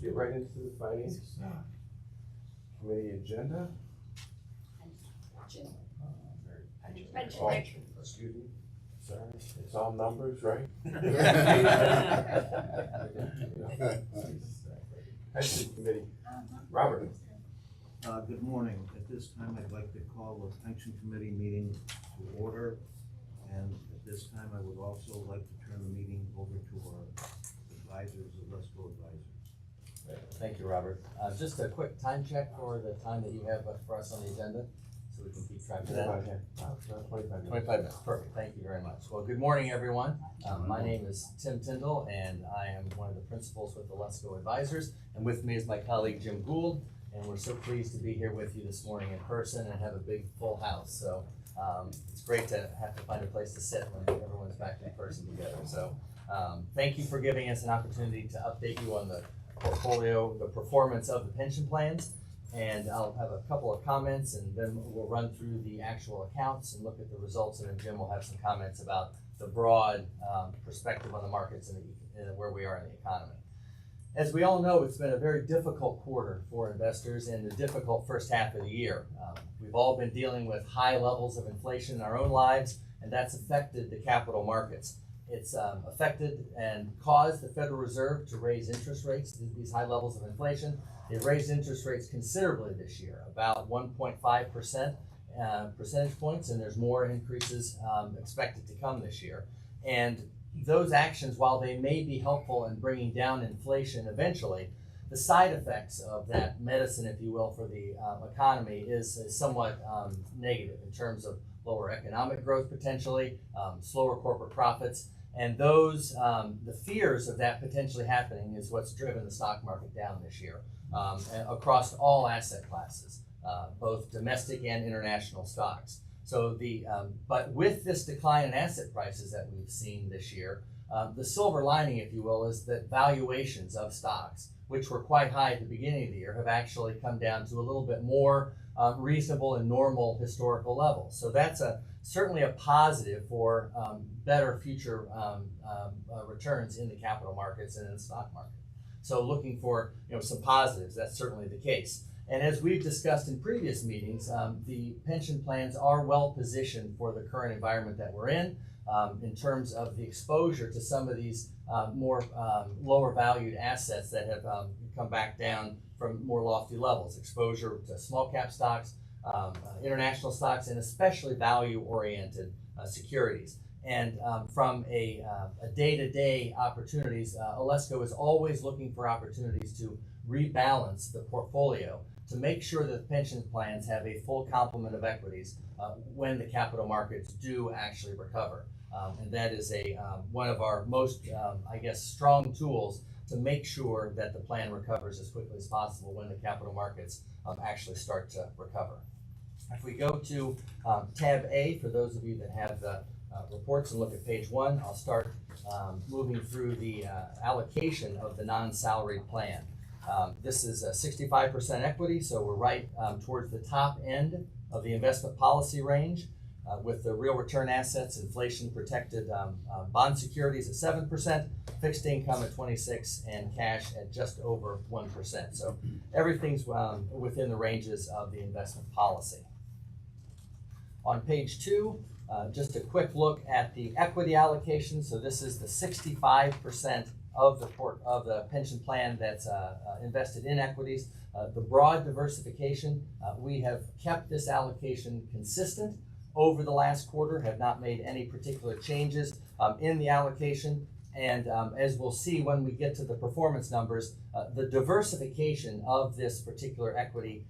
get right into the finance committee agenda. Oh, excuse me, sorry, it's all numbers, right? Pension committee, Robert. Good morning. At this time, I'd like to call the pension committee meeting to order. And at this time, I would also like to turn the meeting over to our advisors, the LESCO advisors. Thank you, Robert. Just a quick time check for the time that you have for us on the agenda, so we can keep track of that. 25 minutes. 25 minutes, perfect. Thank you very much. Well, good morning, everyone. My name is Tim Tyndall, and I am one of the principals with the LESCO Advisors. And with me is my colleague, Jim Gould, and we're so pleased to be here with you this morning in person and have a big full house. So it's great to have to find a place to sit when everyone's back in person together. So thank you for giving us an opportunity to update you on the portfolio, the performance of the pension plans. And I'll have a couple of comments, and then we'll run through the actual accounts and look at the results, and then Jim will have some comments about the broad perspective on the markets and where we are in the economy. As we all know, it's been a very difficult quarter for investors and a difficult first half of the year. We've all been dealing with high levels of inflation in our own lives, and that's affected the capital markets. It's affected and caused the Federal Reserve to raise interest rates to these high levels of inflation. They've raised interest rates considerably this year, about 1.5% percentage points, and there's more increases expected to come this year. And those actions, while they may be helpful in bringing down inflation eventually, the side effects of that medicine, if you will, for the economy is somewhat negative in terms of lower economic growth potentially, slower corporate profits, and those the fears of that potentially happening is what's driven the stock market down this year across all asset classes, both domestic and international stocks. So but with this decline in asset prices that we've seen this year, the silver lining, if you will, is that valuations of stocks, which were quite high at the beginning of the year, have actually come down to a little bit more reasonable and normal historical levels. So that's certainly a positive for better future returns in the capital markets and in the stock market. So looking for some positives, that's certainly the case. And as we've discussed in previous meetings, the pension plans are well positioned for the current environment that we're in terms of the exposure to some of these more lower valued assets that have come back down from more lofty levels, exposure to small cap stocks, international stocks, and especially value oriented securities. And from a day-to-day opportunities, LESCO is always looking for opportunities to rebalance the portfolio to make sure that the pension plans have a full complement of equities when the capital markets do actually recover. And that is one of our most, strong tools to make sure that the plan recovers as quickly as possible when the capital markets actually start to recover. If we go to tab A, for those of you that have the reports and look at page 1, I'll start moving through the allocation of the non-salaried plan. This is a 65% equity, so we're right towards the top end of the investment policy range with the real return assets, inflation protected bond securities at 7%, fixed income at 26%, and cash at just over 1%. So everything's within the ranges of the investment policy. On page 2, just a quick look at the equity allocation. So this is the 65% of the pension plan that's invested in equities. The broad diversification, we have kept this allocation consistent over the last quarter, have not made any particular changes in the allocation. And as we'll see when we get to the performance numbers, the diversification of this particular equity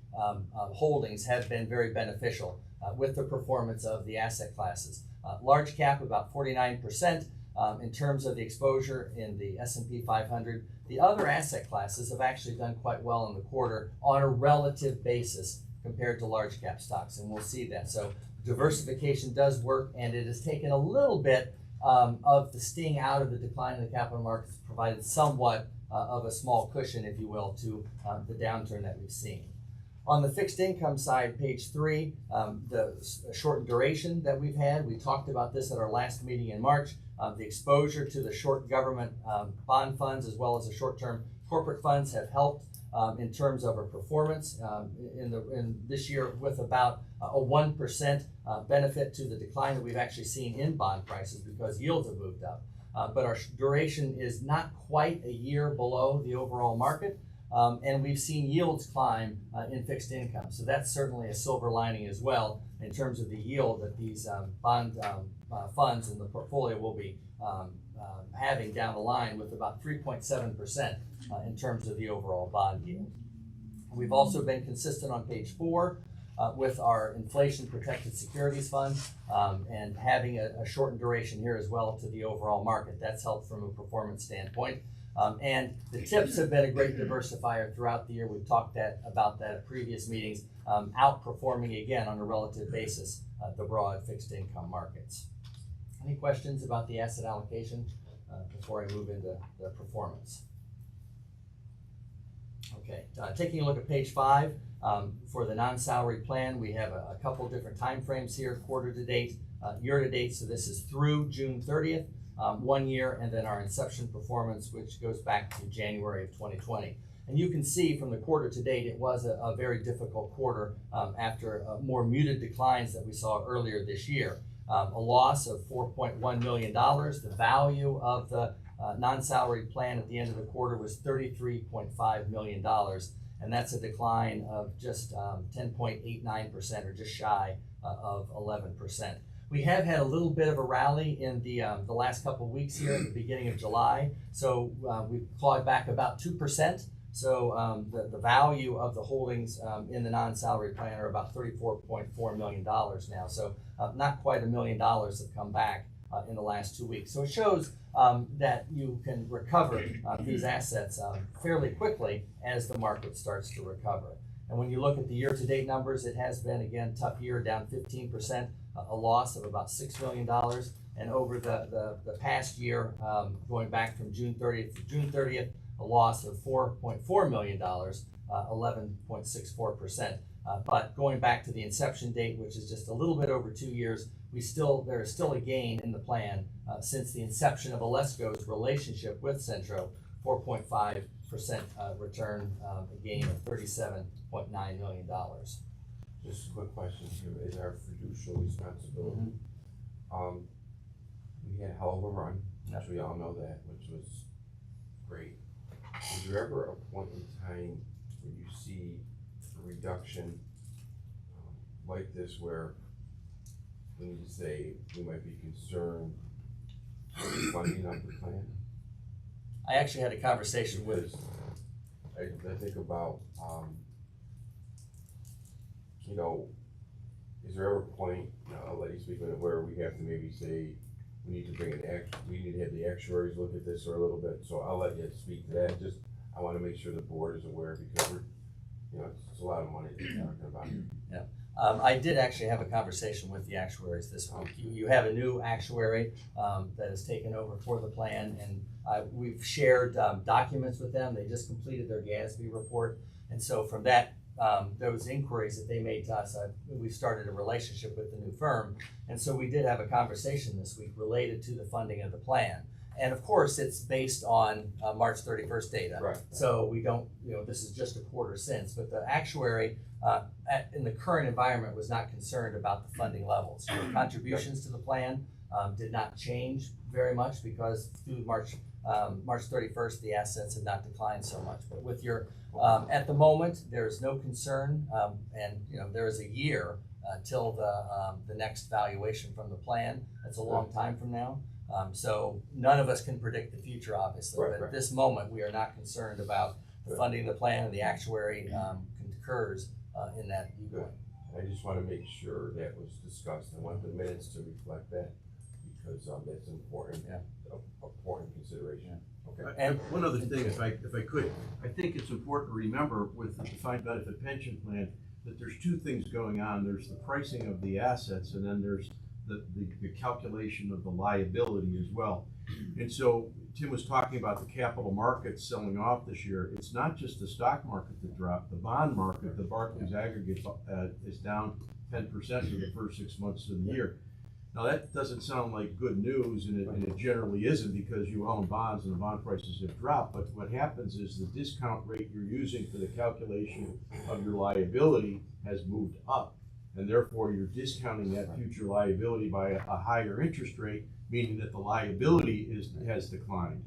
holdings have been very beneficial with the performance of the asset classes. Large cap, about 49%. In terms of the exposure in the S&P 500, the other asset classes have actually done quite well in the quarter on a relative basis compared to large cap stocks, and we'll see that. So diversification does work, and it has taken a little bit of the sting out of the decline in the capital markets, provided somewhat of a small cushion, if you will, to the downturn that we've seen. On the fixed income side, page 3, the short duration that we've had, we talked about this at our last meeting in March. The exposure to the short government bond funds as well as the short-term corporate funds have helped in terms of our performance in this year with about a 1% benefit to the decline that we've actually seen in bond prices because yields have moved up. But our duration is not quite a year below the overall market, and we've seen yields climb in fixed income. So that's certainly a silver lining as well in terms of the yield that these bond funds in the portfolio will be having down the line with about 3.7% in terms of the overall bond yield. We've also been consistent on page 4 with our inflation protected securities fund and having a shortened duration here as well to the overall market. That's helped from a performance standpoint. And the TIPS have been a great diversifier throughout the year. We've talked about that at previous meetings, outperforming again on a relative basis the broad fixed income markets. Any questions about the asset allocation before I move into the performance? Okay, taking a look at page 5, for the non-salary plan, we have a couple different time frames here, quarter to date, year to date, so this is through June 30th, 1 year, and then our inception performance, which goes back to January of 2020. And you can see from the quarter to date, it was a very difficult quarter after more muted declines that we saw earlier this year. A loss of $4.1 million. The value of the non-salary plan at the end of the quarter was $33.5 million. And that's a decline of just 10.89% or just shy of 11%. We have had a little bit of a rally in the last couple of weeks here at the beginning of July. So we've clawed back about 2%. So the value of the holdings in the non-salary plan are about $34.4 million now. So not quite $1 million have come back in the last 2 weeks. So it shows that you can recover these assets fairly quickly as the market starts to recover. And when you look at the year-to-date numbers, it has been, again, tough year, down 15%, a loss of about $6 million. And over the past year, going back from June 30th to June 30th, a loss of $4.4 million, 11.64%. But going back to the inception date, which is just a little bit over 2 years, there is still a gain in the plan since the inception of Alesco's relationship with Centro, 4.5% return, a gain of $37.9 million. Just a quick question here, is our fiducial responsibility. We had a hell of a run, as we all know that, which was great. Is there ever a point in time where you see a reduction like this where we need to say we might be concerned with the funding of the plan? I actually had a conversation with. I think about, is there ever a point, I'll let you speak on it, where we have to maybe say we need to we need to have the actuaries look at this for a little bit. So I'll let you speak to that. Just I want to make sure the board is aware because it's a lot of money that we're talking about. Yeah. I did actually have a conversation with the actuaries this week. You have a new actuary that has taken over for the plan, and we've shared documents with them. They just completed their GASB report, and so from that, those inquiries that they made to us, we started a relationship with the new firm, and so we did have a conversation this week related to the funding of the plan. And of course, it's based on March 31st data. Right. So we don't, this is just a quarter since, but the actuary in the current environment was not concerned about the funding levels. The contributions to the plan did not change very much because through March 31st, the assets have not declined so much. But with at the moment, there is no concern, and there is a year till the next valuation from the plan. That's a long time from now. So none of us can predict the future, obviously, but at this moment, we are not concerned about the funding of the plan, and the actuary concurs in that viewpoint. I just want to make sure that was discussed. I want the minutes to reflect that because that's important, important consideration. Okay. And one other thing, if I could, I think it's important to remember with the defined benefit pension plan that there's two things going on. There's the pricing of the assets, and then there's the calculation of the liability as well. And so Tim was talking about the capital markets selling off this year. It's not just the stock market that dropped. The bond market, the Barclays aggregate is down 10% for the first 6 months of the year. Now, that doesn't sound like good news, and it generally isn't, because you own bonds and the bond prices have dropped. But what happens is the discount rate you're using for the calculation of your liability has moved up. And therefore, you're discounting that future liability by a higher interest rate, meaning that the liability has declined.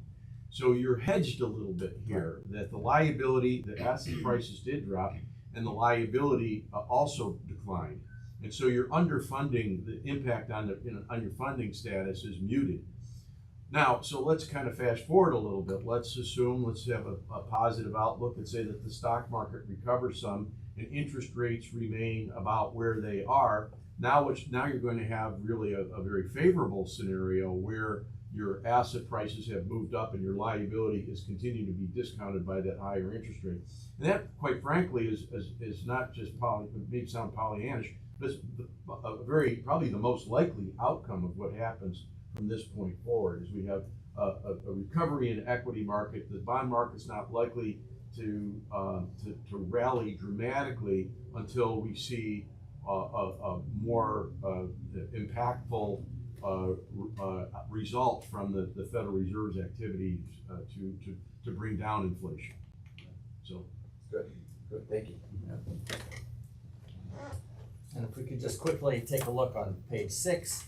So you're hedged a little bit here, that the liability, the asset prices did drop, and the liability also declined. And so your underfunding, the impact on your funding status is muted. Now, so let's kind of fast forward a little bit. Let's have a positive outlook and say that the stock market recovers some and interest rates remain about where they are. Now you're going to have really a very favorable scenario where your asset prices have moved up and your liability is continuing to be discounted by that higher interest rate. And that, quite frankly, is not just it may sound Pollyannish, but it's probably the most likely outcome of what happens from this point forward. Is we have a recovery in equity market. The bond market's not likely to rally dramatically until we see a more impactful result from the Federal Reserve's activities to bring down inflation. So Good, thank you. And if we could just quickly take a look on page 6,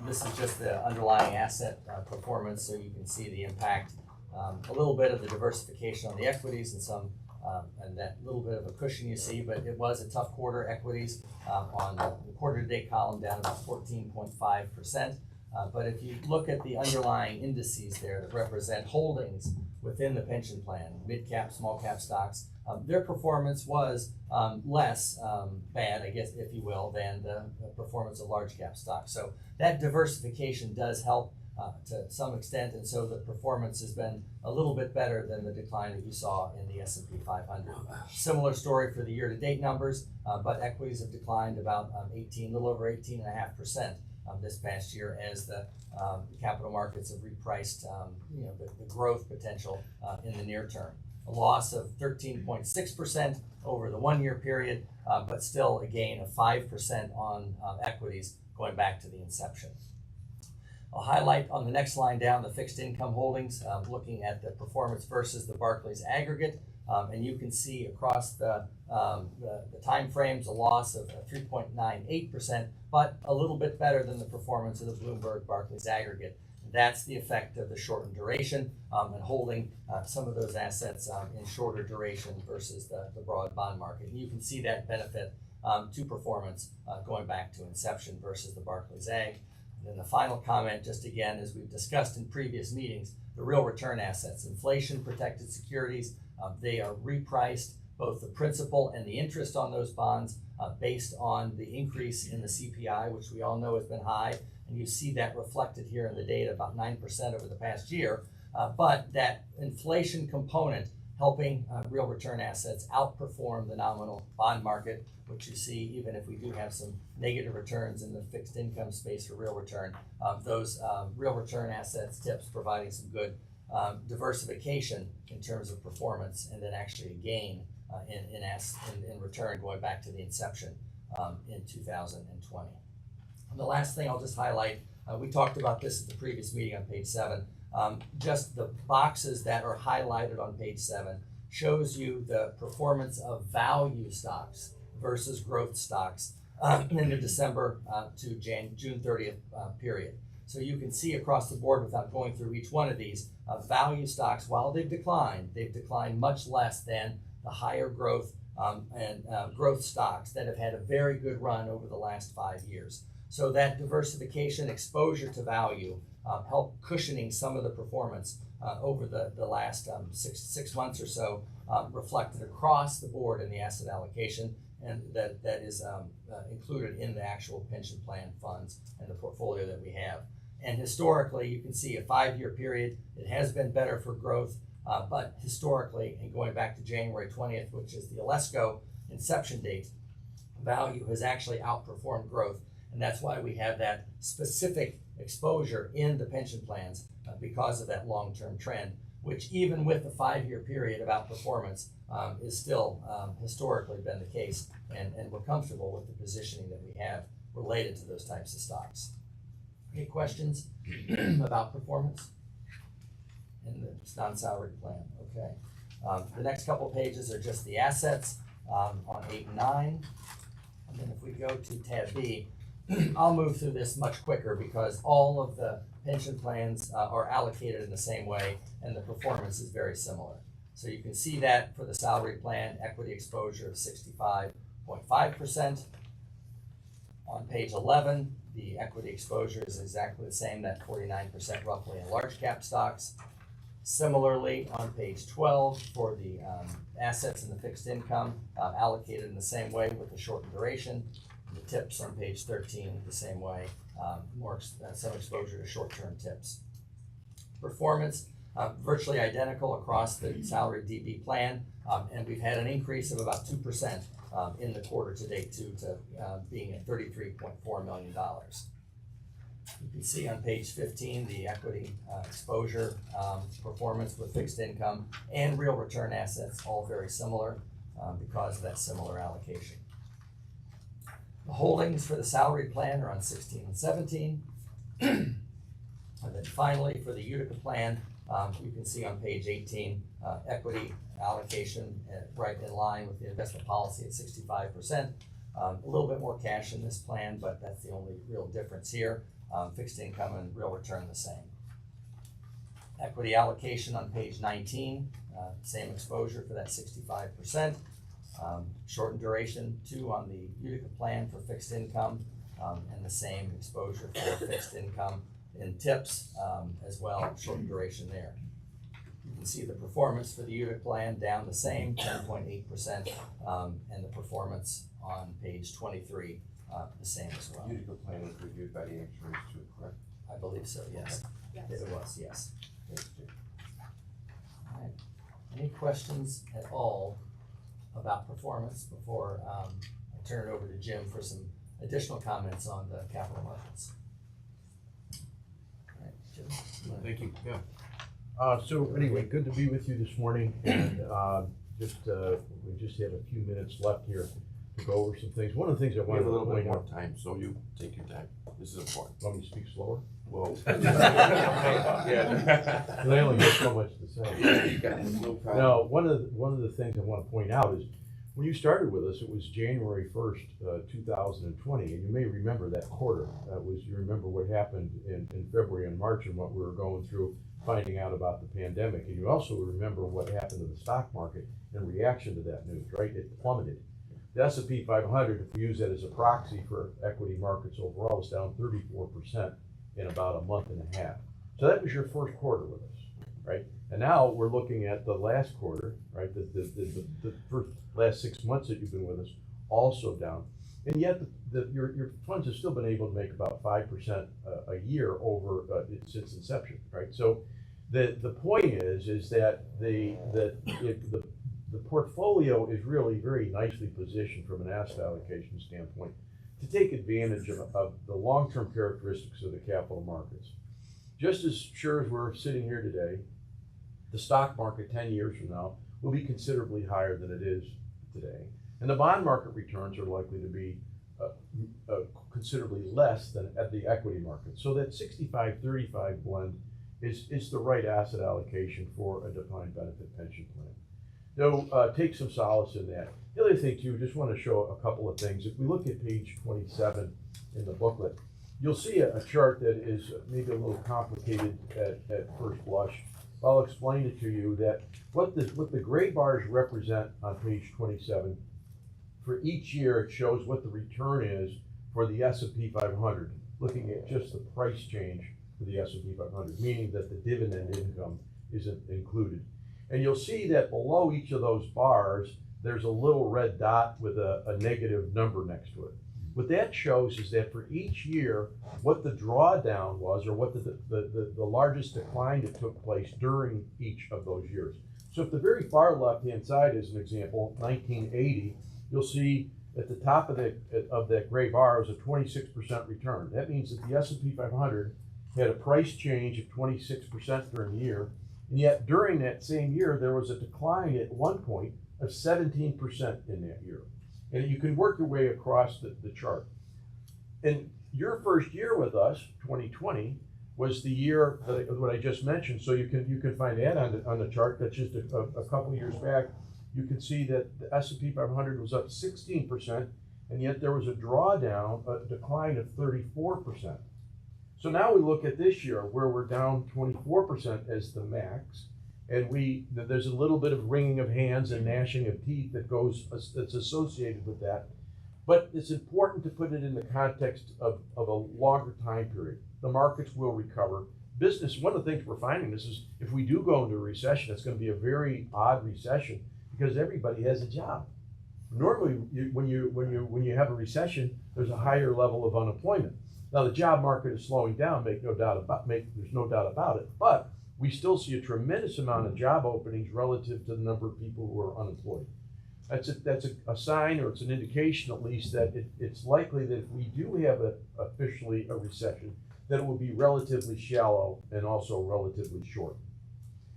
this is just the underlying asset performance, so you can see the impact, a little bit of the diversification on the equities and that little bit of a cushion you see, but it was a tough quarter. Equities on the quarter-to-date column down about 14.5%. But if you look at the underlying indices there that represent holdings within the pension plan, mid-cap, small-cap stocks, their performance was less bad, I guess, if you will, than the performance of large-cap stocks. So that diversification does help to some extent, and so the performance has been a little bit better than the decline that you saw in the S&P 500. Similar story for the year-to-date numbers, but equities have declined about a little over 18.5% this past year as the capital markets have repriced the growth potential in the near term. A loss of 13.6% over the 1 year period, but still a gain of 5% on equities going back to the inception. I'll highlight on the next line down the fixed income holdings, looking at the performance versus the Barclays aggregate. And you can see across the time frames a loss of 3.98%, but a little bit better than the performance of the Bloomberg Barclays aggregate. That's the effect of the shortened duration and holding some of those assets in shorter duration versus the broad bond market. And you can see that benefit to performance going back to inception versus the Barclays Ag. And then the final comment, just again, as we've discussed in previous meetings, the real return assets, inflation protected securities, they are repriced, both the principal and the interest on those bonds based on the increase in the CPI, which we all know has been high. And you see that reflected here in the data, about 9% over the past year. But that inflation component helping real return assets outperform the nominal bond market, which you see even if we do have some negative returns in the fixed income space for real return, those real return assets tips providing some good diversification in terms of performance, and then actually a gain in return going back to the inception in 2020. And the last thing I'll just highlight, we talked about this at the previous meeting on page 7, just the boxes that are highlighted on page 7 shows you the performance of value stocks versus growth stocks in the December to June 30th period. So you can see across the board, without going through each one of these, value stocks, while they've declined much less than the higher growth and growth stocks that have had a very good run over the last 5 years. So that diversification exposure to value helped cushioning some of the performance over the last six months or so, reflected across the board in the asset allocation, and that is included in the actual pension plan funds and the portfolio that we have. And historically, you can see a 5-year period, it has been better for growth, but historically, and going back to January 20th, which is the Alesco inception date, value has actually outperformed growth. And that's why we have that specific exposure in the pension plans because of that long-term trend, which even with the 5-year period of outperformance is still historically been the case, and we're comfortable with the positioning that we have related to those types of stocks. Any questions about performance in the non-salaried plan? Okay. The next couple pages are just the assets on 8 and 9. And then if we go to tab B, I'll move through this much quicker because all of the pension plans are allocated in the same way and the performance is very similar. So you can see that for the salary plan, equity exposure of 65.5%. On page 11, the equity exposure is exactly the same, that 49% roughly in large cap stocks. Similarly, on page 12, for the assets and the fixed income, allocated in the same way with the shortened duration. The tips on page 13, the same way, some exposure to short-term tips. Performance, virtually identical across the salary DB plan, and we've had an increase of about 2% in the quarter to date to being at $33.4 million. You can see on page 15 the equity exposure performance with fixed income and real return assets, all very similar because of that similar allocation. The holdings for the salary plan are on 16 and 17. And then finally, for the Utica plan, you can see on page 18, equity allocation right in line with the investment policy at 65%. A little bit more cash in this plan, but that's the only real difference here. Fixed income and real return the same. Equity allocation on page 19, same exposure for that 65%. Shortened duration too on the Utica plan for fixed income, and the same exposure for fixed income in tips as well, shortened duration there. You can see the performance for the Utica plan down the same, 10.8%, and the performance on page 23 the same as well. Utica plan was reviewed by the actuaries too, correct? I believe so, yes. Yes. It was, yes. All right. Any questions at all about performance before I turn it over to Jim for some additional comments on the capital markets? All right, Jim. Thank you, yeah. So anyway, good to be with you this morning, and we just have a few minutes left here to go over some things. One of the things I We wanted have a to little bit point more out. time, so you take your time. This is important. Want me to speak slower? Well. Because I only have so much to say. You got no problem. Now, one of the things I want to point out is, when you started with us, it was January 1st, 2020, and you may remember that quarter. You remember what happened in February and March and what we were going through, finding out about the pandemic. And you also remember what happened to the stock market in reaction to that news, right? It plummeted. The S&P 500, if we use that as a proxy for equity markets overall, was down 34% in about a month and a half. So that was your first quarter with us, right? And now we're looking at the last quarter, right? The first last 6 months that you've been with us, also down. And yet your funds have still been able to make about 5% a year over since inception, right? So the point is that the portfolio is really very nicely positioned from an asset allocation standpoint to take advantage of the long-term characteristics of the capital markets. Just as sure as we're sitting here today, the stock market 10 years from now will be considerably higher than it is today. And the bond market returns are likely to be considerably less than at the equity market. So that 65-35 blend is the right asset allocation for a defined benefit pension plan. So take some solace in that. The other thing too, just want to show a couple of things. If we look at page 27 in the booklet, you'll see a chart that is maybe a little complicated at first blush. I'll explain it to you that what the gray bars represent on page 27, for each year it shows what the return is for the S&P 500, looking at just the price change for the S&P 500, meaning that the dividend income isn't included. And you'll see that below each of those bars, there's a little red dot with a negative number next to it. What that shows is that for each year, what the drawdown was, or what the largest decline that took place during each of those years. So if the very far left-hand side is an example, 1980, you'll see at the top of that gray bar was a 26% return. That means that the S&P 500 had a price change of 26% during the year, and yet during that same year, there was a decline at one point of 17% in that year. And you can work your way across the chart. And your first year with us, 2020, was the year that what I just mentioned. So you can find that on the chart. That's just a couple years back. You can see that the S&P 500 was up 16%, and yet there was a drawdown, a decline of 34%. So now we look at this year where we're down 24% as the max, and there's a little bit of wringing of hands and gnashing of teeth that's associated with that. But it's important to put it in the context of a longer time period. The markets will recover. Business, one of the things we're finding is if we do go into a recession, it's going to be a very odd recession because everybody has a job. Normally, when you have a recession, there's a higher level of unemployment. Now the job market is slowing down, there's no doubt about it, but we still see a tremendous amount of job openings relative to the number of people who are unemployed. That's a sign, or it's an indication at least, that it's likely that if we do have officially a recession, that it will be relatively shallow and also relatively short.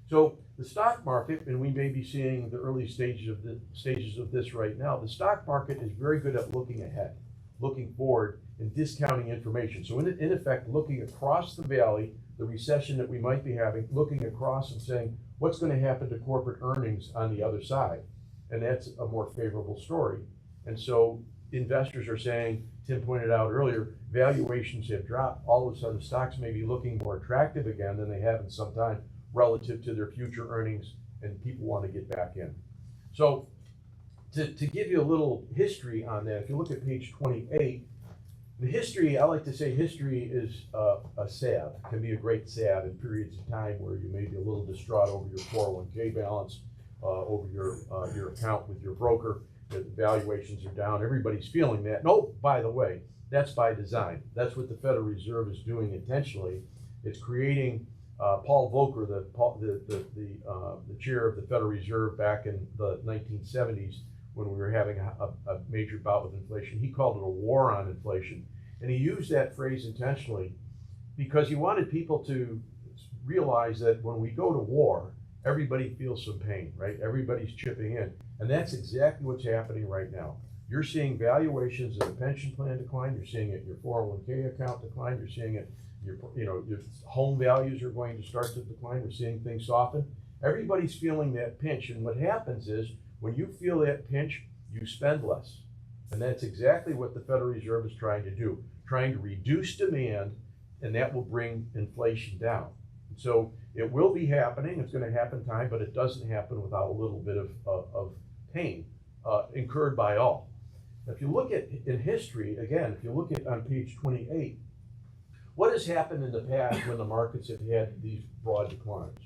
So the stock market, and we may be seeing the early stages of this right now, the stock market is very good at looking ahead, looking forward, and discounting information. So in effect, looking across the valley, the recession that we might be having, looking across and saying, what's going to happen to corporate earnings on the other side? And that's a more favorable story. And so investors are saying, Tim pointed out earlier, valuations have dropped. All of a sudden, stocks may be looking more attractive again than they have in some time relative to their future earnings, and people want to get back in. So to give you a little history on that, if you look at page 28, the history, I like to say history is a salve, can be a great salve in periods of time where you may be a little distraught over your 401k balance, over your account with your broker, the valuations are down, everybody's feeling that. No, by the way, that's by design. That's what the Federal Reserve is doing intentionally. It's creating, Paul Volcker, the chair of the Federal Reserve back in the 1970s, when we were having a major bout with inflation, he called it a war on inflation. And he used that phrase intentionally because he wanted people to realize that when we go to war, everybody feels some pain, right? Everybody's chipping in. And that's exactly what's happening right now. You're seeing valuations of the pension plan decline. You're seeing it in your 401k account decline. You're seeing it, your home values are going to start to decline. We're seeing things soften. Everybody's feeling that pinch. And what happens is when you feel that pinch, you spend less. And that's exactly what the Federal Reserve is trying to do, trying to reduce demand, and that will bring inflation down. And so it will be happening. It's going to happen in time, but it doesn't happen without a little bit of pain incurred by all. If you look at in history, again, if you look at on page 28, what has happened in the past when the markets have had these broad declines?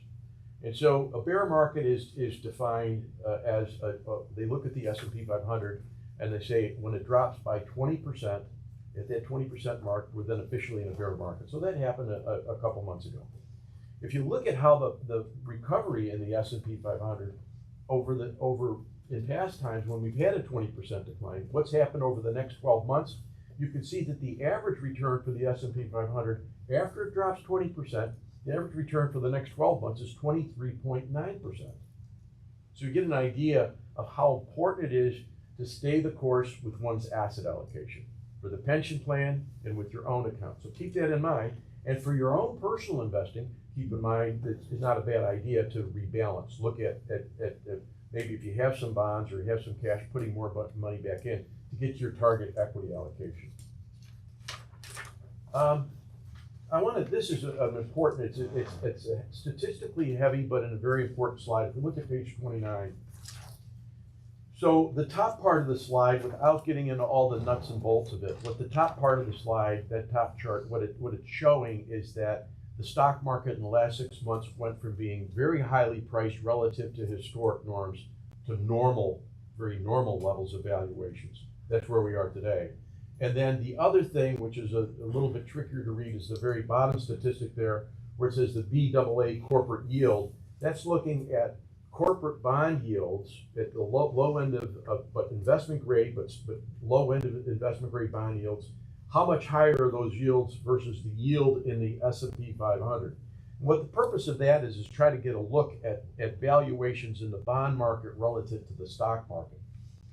And so a bear market is defined as they look at the S&P 500 and they say when it drops by 20%, at that 20% mark, we're then officially in a bear market. So that happened a couple months ago. If you look at how the recovery in the S&P 500 over in past times when we've had a 20% decline, what's happened over the next 12 months, you can see that the average return for the S&P 500, after it drops 20%, the average return for the next 12 months is 23.9%. So you get an idea of how important it is to stay the course with one's asset allocation for the pension plan and with your own account. So keep that in mind. And for your own personal investing, keep in mind that it's not a bad idea to rebalance. Look at maybe if you have some bonds or you have some cash, putting more money back in to get your target equity allocation. This is an important, it's statistically heavy, but in a very important slide. If we look at page 29, so the top part of the slide, without getting into all the nuts and bolts of it, what the top part of the slide, that top chart, what it's showing is that the stock market in the last 6 months went from being very highly priced relative to historic norms to normal, very normal levels of valuations. That's where we are today. And then the other thing, which is a little bit trickier to read, is the very bottom statistic there, where it says the BAA corporate yield. That's looking at corporate bond yields at the low end of but investment grade, but low end of investment grade bond yields. How much higher are those yields versus the yield in the S&P 500? And what the purpose of that is try to get a look at valuations in the bond market relative to the stock market.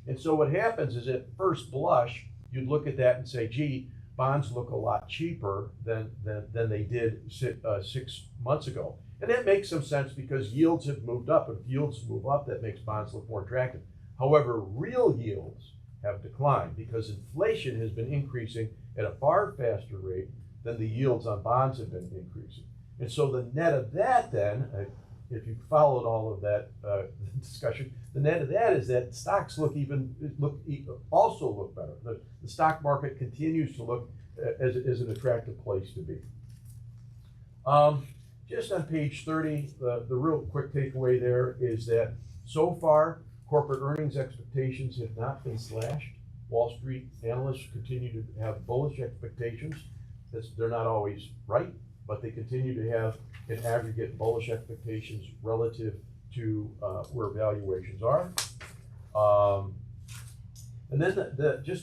And so what happens is at first blush, you'd look at that and say, gee, bonds look a lot cheaper than they did 6 months ago. And that makes some sense because yields have moved up. If yields move up, that makes bonds look more attractive. However, real yields have declined because inflation has been increasing at a far faster rate than the yields on bonds have been increasing. And so the net of that then, if you followed all of that discussion, the net of that is that stocks also look better. The stock market continues to look as an attractive place to be. Just on page 30, the real quick takeaway there is that so far, corporate earnings expectations have not been slashed. Wall Street analysts continue to have bullish expectations. They're not always right, but they continue to have in aggregate bullish expectations relative to where valuations are. And then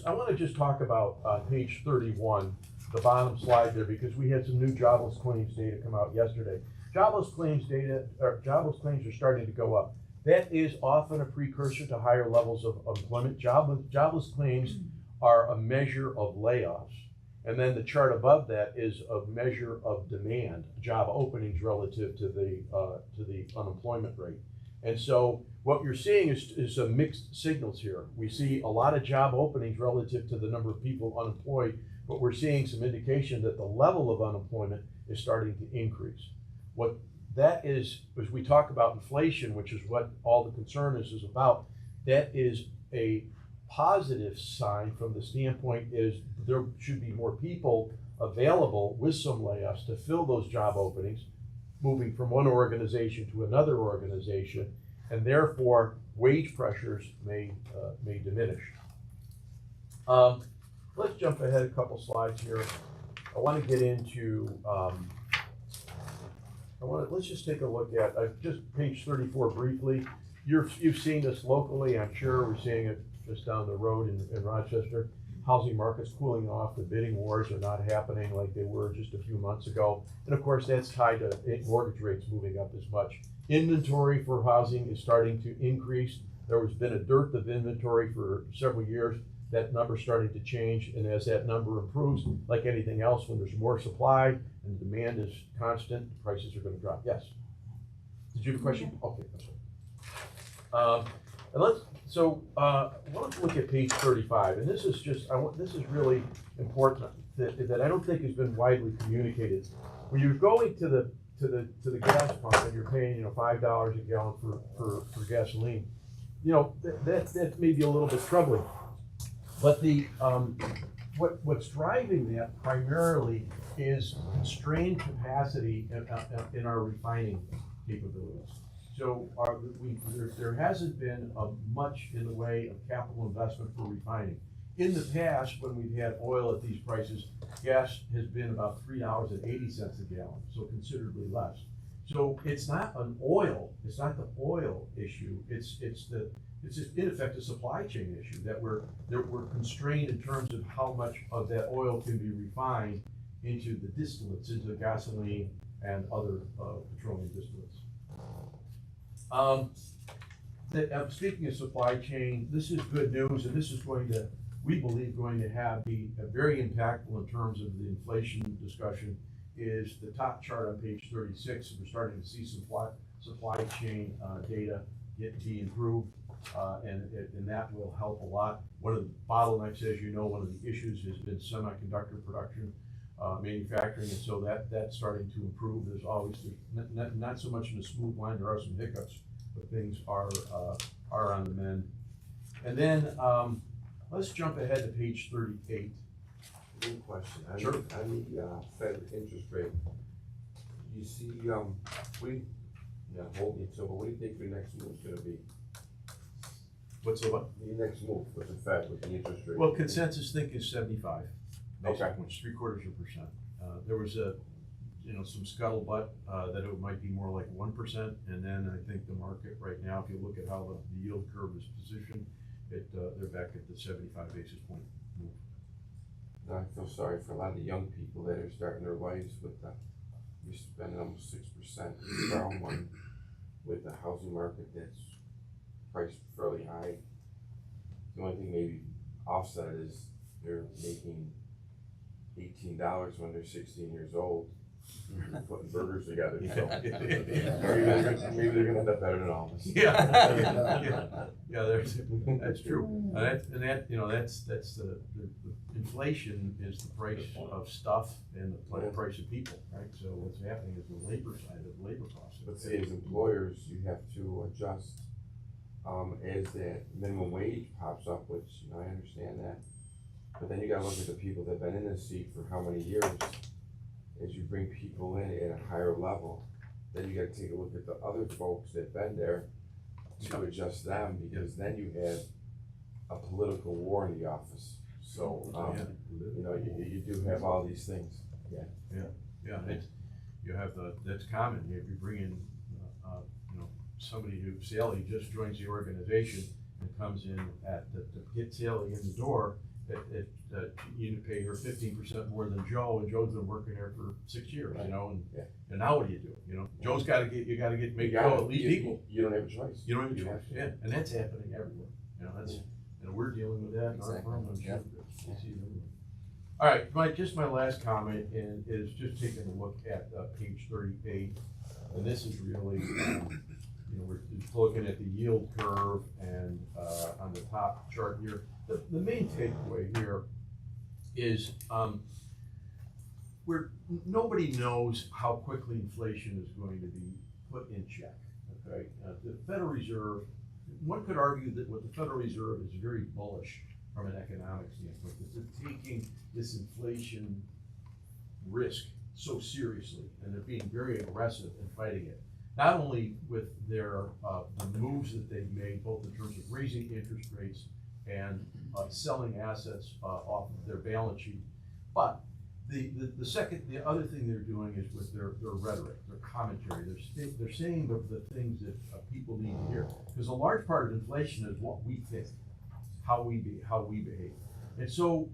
I want to just talk about page 31, the bottom slide there, because we had some new jobless claims data come out yesterday. Jobless claims are starting to go up. That is often a precursor to higher levels of employment. Jobless claims are a measure of layoffs. And then the chart above that is a measure of demand, job openings relative to the unemployment rate. And so what you're seeing is some mixed signals here. We see a lot of job openings relative to the number of people unemployed, but we're seeing some indication that the level of unemployment is starting to increase. What that is, as we talk about inflation, which is what all the concern is about, that is a positive sign from the standpoint is there should be more people available with some layoffs to fill those job openings, moving from one organization to another organization, and therefore wage pressures may diminish. Let's jump ahead a couple slides here. I want to get into, let's just take a look at just page 34 briefly. You've seen this locally, I'm sure. We're seeing it just down the road in Rochester. Housing market's cooling off. The bidding wars are not happening like they were just a few months ago. And of course, that's tied to mortgage rates moving up as much. Inventory for housing is starting to increase. There has been a dearth of inventory for several years. That number's starting to change. And as that number improves, like anything else, when there's more supply and demand is constant, prices are going to drop. Yes? Did you have a question? Okay, that's right. And let's look at page 35, and this is this is really important that I don't think has been widely communicated. When you're going to the gas pump and you're paying $5 a gallon for gasoline, that may be a little bit troubling. But what's driving that primarily is constrained capacity in our refining capabilities. So there hasn't been much in the way of capital investment for refining. In the past, when we've had oil at these prices, gas has been about $3.80 a gallon, so considerably less. So it's not the oil issue. It's just in effect a supply chain issue that we're constrained in terms of how much of that oil can be refined into the distillates, into gasoline and other petroleum distillates. Speaking of supply chain, this is good news, and this is we believe, be very impactful in terms of the inflation discussion. Is the top chart on page 36. We're starting to see supply chain data be improved, and that will help a lot. One of the bottlenecks, as you know, one of the issues has been semiconductor production. Manufacturing, and so that's starting to improve. There's not so much in a smooth line. There are some hiccups, but things are on the mend. And then let's jump ahead to page 38. One question. Sure. On the Fed interest rate, you see, hold me to, but what do you think your next move is going to be? What's the what? The next move with the Fed with the interest rate. Well, consensus think is 75 basis Okay. points, 0.75%. There was some scuttlebutt that it might be more like 1%, and then I think the market right now, if you look at how the yield curve is positioned, they're back at the 75 basis point move. I feel sorry for a lot of the young people that are starting their lives with you're spending almost 6% borrow money with a housing market that's priced fairly high. The only thing maybe offset is they're making $18 when they're 16 years old, putting burgers together, so. Yeah. Maybe they're gonna end up better than all of us. Yeah, that's true. You know, that's the inflation is the price of stuff and the price of people, right? So what's happening is the labor side of labor costs. But see, as employers, you have to adjust, as that minimum wage pops up, which, you know, I understand that. But then you gotta look at the people that've been in this seat for how many years. As you bring people in at a higher level, then you gotta take a look at the other folks that've been there to adjust them, because then you have a political war in the office. So, you know, you do have all these things. Yeah, you have that's common, if you bring in, you know, somebody who, Sally just joins the organization and comes in to get Sally in the door, you pay her 15% more than Joe, and Joe's been working there for 6 years, you know, and now what do? You know, Joe's you gotta make Joe at least equal. You don't have a choice. You don't have a choice, yeah, and that's happening everywhere, you know, and we're dealing with that in our Exactly. firm, I'm sure. Yeah. We see it everywhere. All right, my last comment is just taking a look at page 38, and this is really, you know, we're just looking at the yield curve and on the top chart here. The main takeaway here is nobody knows how quickly inflation is going to be put in check, okay? The Federal Reserve, one could argue that what the Federal Reserve is very bullish from an economic standpoint, is they're taking this inflation risk so seriously, and they're being very aggressive in fighting it. Not only with their the moves that they've made, both in terms of raising interest rates and selling assets off of their balance sheet, but the other thing they're doing is with their rhetoric, their commentary. They're saying the things that people need to hear, because a large part of inflation is what we think, how we behave. And so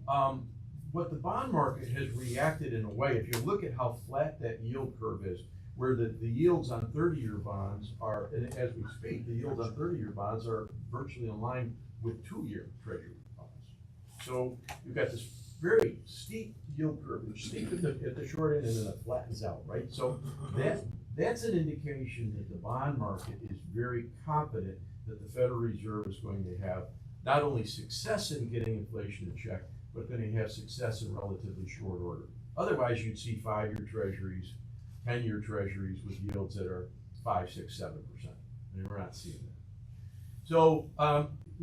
what the bond market has reacted in a way, if you look at how flat that yield curve is, where the yields on 30-year bonds are, and as we speak, the yields on 30-year bonds are virtually in line with 2-year treasury bonds. So you've got this very steep yield curve, it's steep at the short end and then it flattens out, right? So that's an indication that the bond market is very confident that the Federal Reserve is going to have not only success in getting inflation in check, but going to have success in relatively short order. Otherwise, you'd see 5-year treasuries, 10-year treasuries with yields that are 5, 6, 7%. And we're not seeing that. So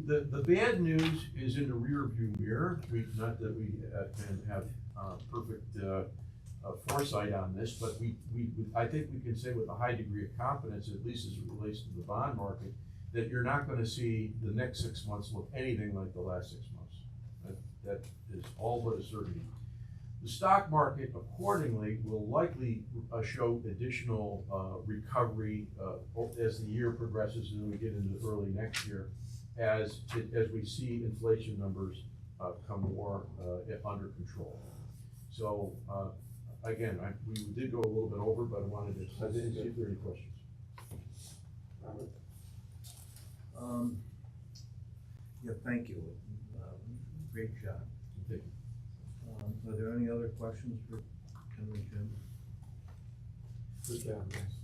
the bad news is in the rear view mirror. Not that we can have perfect foresight on this, but I think we can say with a high degree of confidence, at least as it relates to the bond market, that you're not going to see the next 6 months look anything like the last 6 months. That is all but a certainty. The stock market, accordingly, will likely show additional recovery as the year progresses and we get into early next year, as we see inflation numbers come more under control. So again, we did go a little bit over, but I wanted to see if there are any questions. Robert? Yeah, thank you. Great job. Thank you. Are there any other questions for Tim and Jim? Good job, guys.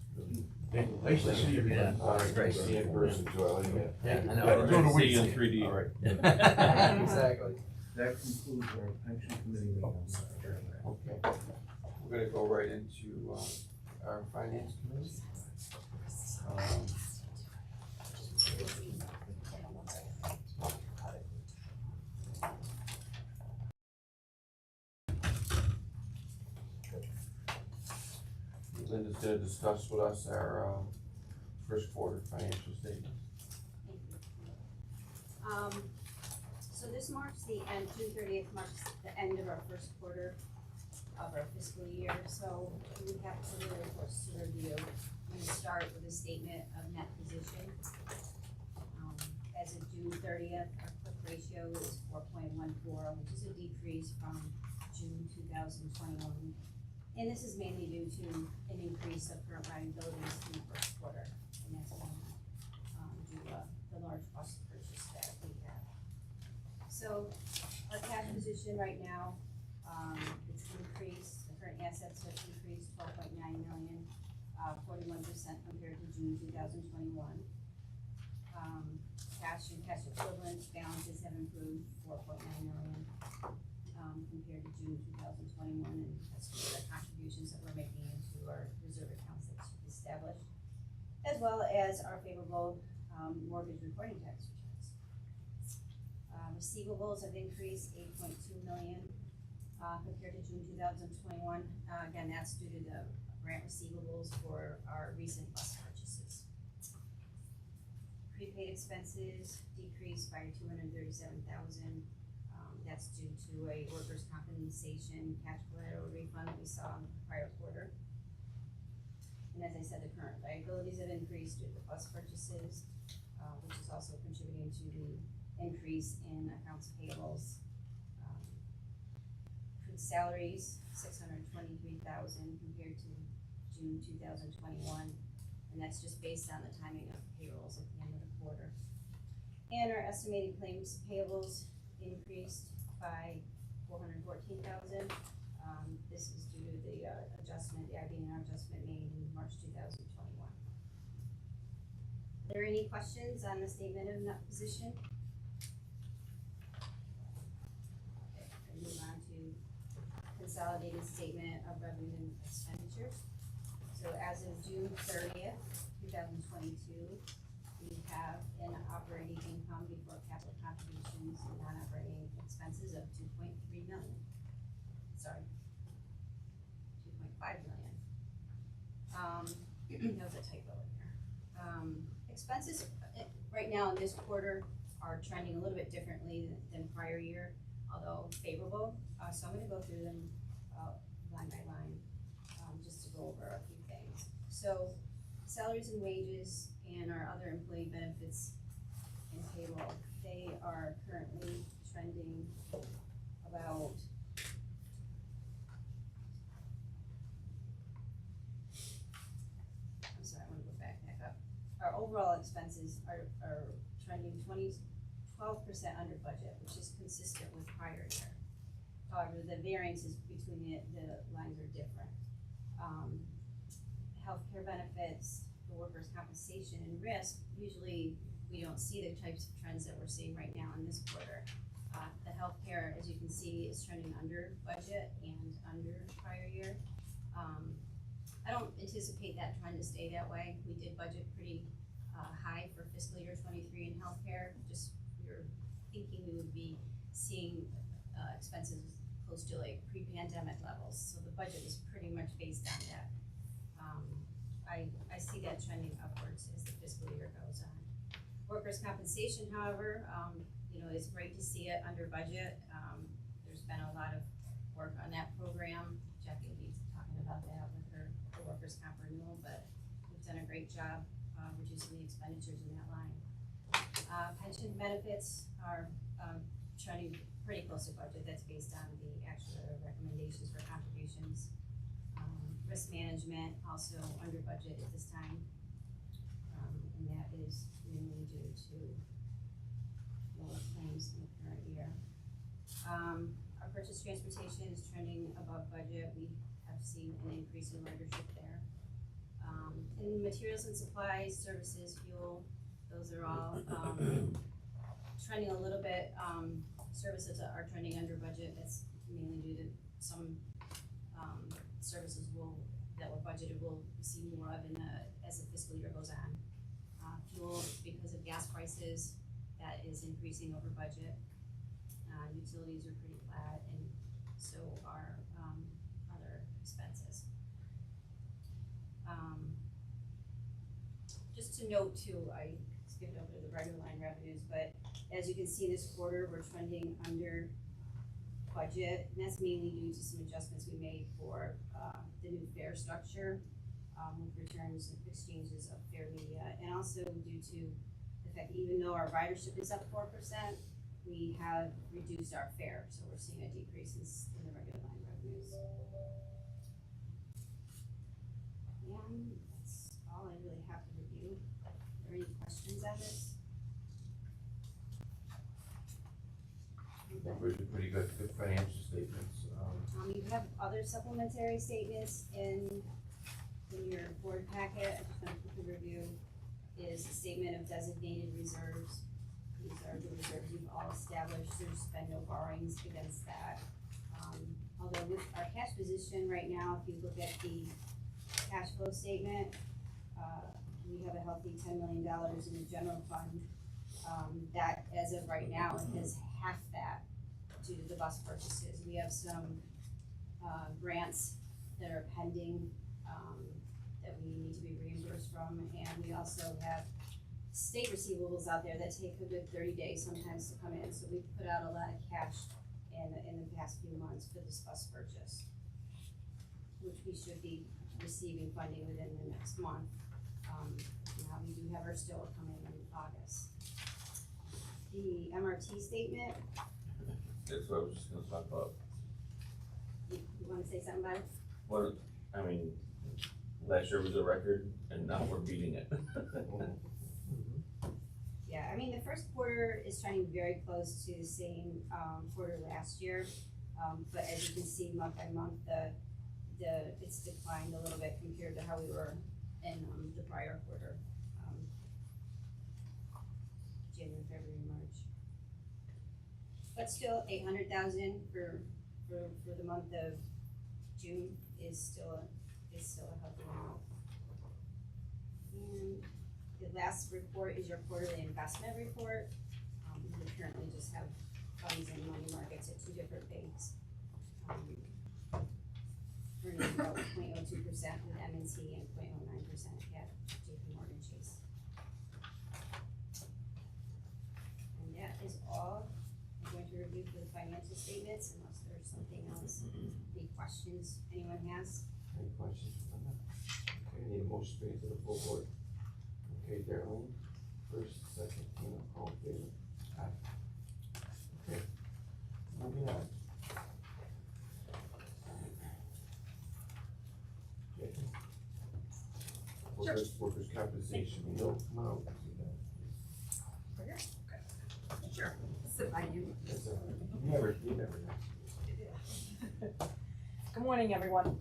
Thank you. Nice to see you again. Yeah. All right, Great. see you in person, Joe, I like that. Yeah, I know. Yeah, Great to see you see in 3D. All right. Exactly. That concludes our pension committee meeting. Okay, we're gonna go right into, our finance committee. Linda's gonna discuss with us our, first quarter financial statements. So this marks the end, June 30th marks the end of our first quarter of our fiscal year, so we have some really reports to review. I'm gonna start with a statement of net position. As of June 30th, our quick ratio is 4.14, which is a decrease from June 2021. And this is mainly due to an increase of current liabilities in the first quarter, and that's due to the large cost of purchase that we have. So our cash position right now, it's current assets have increased 12.9 million, 41% compared to June 2021. Cash and cash equivalents balances have improved 4.9 million, compared to June 2021, and that's due to the contributions that we're making into our reserve accounts that's established, as well as our favorable mortgage recording tax returns. Receivables have increased 8.2 million compared to June 2021. Again, that's due to the grant receivables for our recent bus purchases. Prepaid expenses decreased by 237,000. That's due to a workers' compensation cash collateral refund that we saw in the prior quarter. And as I said, the current liabilities have increased due to the bus purchases, which is also contributing to the increase in accounts payables. Accrued salaries, 623,000 compared to June 2021, and that's just based on the timing of payrolls at the end of the quarter. And our estimated claims payables increased by 414,000. This is due to the adjustment, the IBNR adjustment made in March 2021. Are there any questions on the statement of net position? Okay, I move on to consolidated statement of revenue and expenditures. So as of June 30th, 2022, we have an operating income before capital contributions and non-operating expenses of 2.3 million. Sorry, 2.5 million. That was a typo in here. Expenses right now in this quarter are trending a little bit differently than prior year, although favorable. So I'm gonna go through them line by line, just to go over a few things. So salaries and wages and our other employee benefits and payroll, they are currently trending about up. Our overall expenses are trending 12% under budget, which is consistent with prior year. However, the variances between the lines are different. Healthcare benefits, the workers' compensation and risk, usually we don't see the types of trends that we're seeing right now in this quarter. The healthcare, as you can see, is trending under budget and under prior year. I don't anticipate that trend to stay that way. We did budget pretty high for fiscal year 23 in healthcare. Just we were thinking we would be seeing expenses close to like pre-pandemic levels. So the budget was pretty much based on that. I see that trending upwards as the fiscal year goes on. Workers' compensation, however, it's great to see it under budget. There's been a lot of work on that program. Jackie will be talking about that with her workers' comp renewal, but we've done a great job reducing the expenditures in that line. Pension benefits are trending pretty close to budget. That's based on the actual recommendations for contributions. Risk management also under budget at this time, and that is mainly due to lower claims in the current year. Our purchase transportation is trending above budget. We have seen an increase in ridership there. In materials and supplies, services, fuel, those are all trending a little bit. Services are trending under budget. That's mainly due to some services that were budgeted we'll see more of as the fiscal year goes on. Fuel, because of gas prices, that is increasing over budget. Utilities are pretty flat, and so are other expenses. Just to note too, I skipped over the regular line revenues, but as you can see this quarter, we're trending under budget, and that's mainly due to some adjustments we made for the new fare structure with returns and exchanges of fare media, and also due to the fact that even though our ridership is up 4%, we have reduced our fare, so we're seeing a decrease in the regular line revenues. And that's all I really have to review. Are there any questions on this? I think those are pretty good financial statements. You have other supplementary statements in your board packet, I just want to quickly review, is a statement of designated reserves. These are the reserves you've all established, there's been no borrowings against that. Although with our cash position right now, if you look at the cash flow statement, we have a healthy $10 million in the general fund. That, as of right now, is half that due to the bus purchases. We have some grants that are pending that we need to be reimbursed from, and we also have state receivables out there that take a good 30 days sometimes to come in. So we've put out a lot of cash in the past few months for this bus purchase, which we should be receiving funding within the next month. Now we do have our still coming in August. The MRT statement, That's what I was just gonna talk about. you wanna say something about it? What, I mean, last year was a record and now we're beating it. Yeah, I mean, the first quarter is trending very close to the same, quarter last year. But as you can see, month by month, it's declined a little bit compared to how we were in, the prior quarter. January, February, March. But still, 800,000 for the month of June is still a healthy amount. And the last report is your quarterly investment report. We currently just have funds in money markets at two different banks. Earning about 0.02% with M&T and 0.09% at JP Morgan Chase. And that is all I'm going to review for the financial statements, unless there's something else, any questions anyone has. Any questions from them? Okay, I need a motion to bring it to the full board. Okay, Darrell, first, second, all in favor? Aye. Okay, moving on. Okay. Workers' compensation, we know, come out, see that. Sure. Sit by you. That's all right. You never know. Good morning, everyone.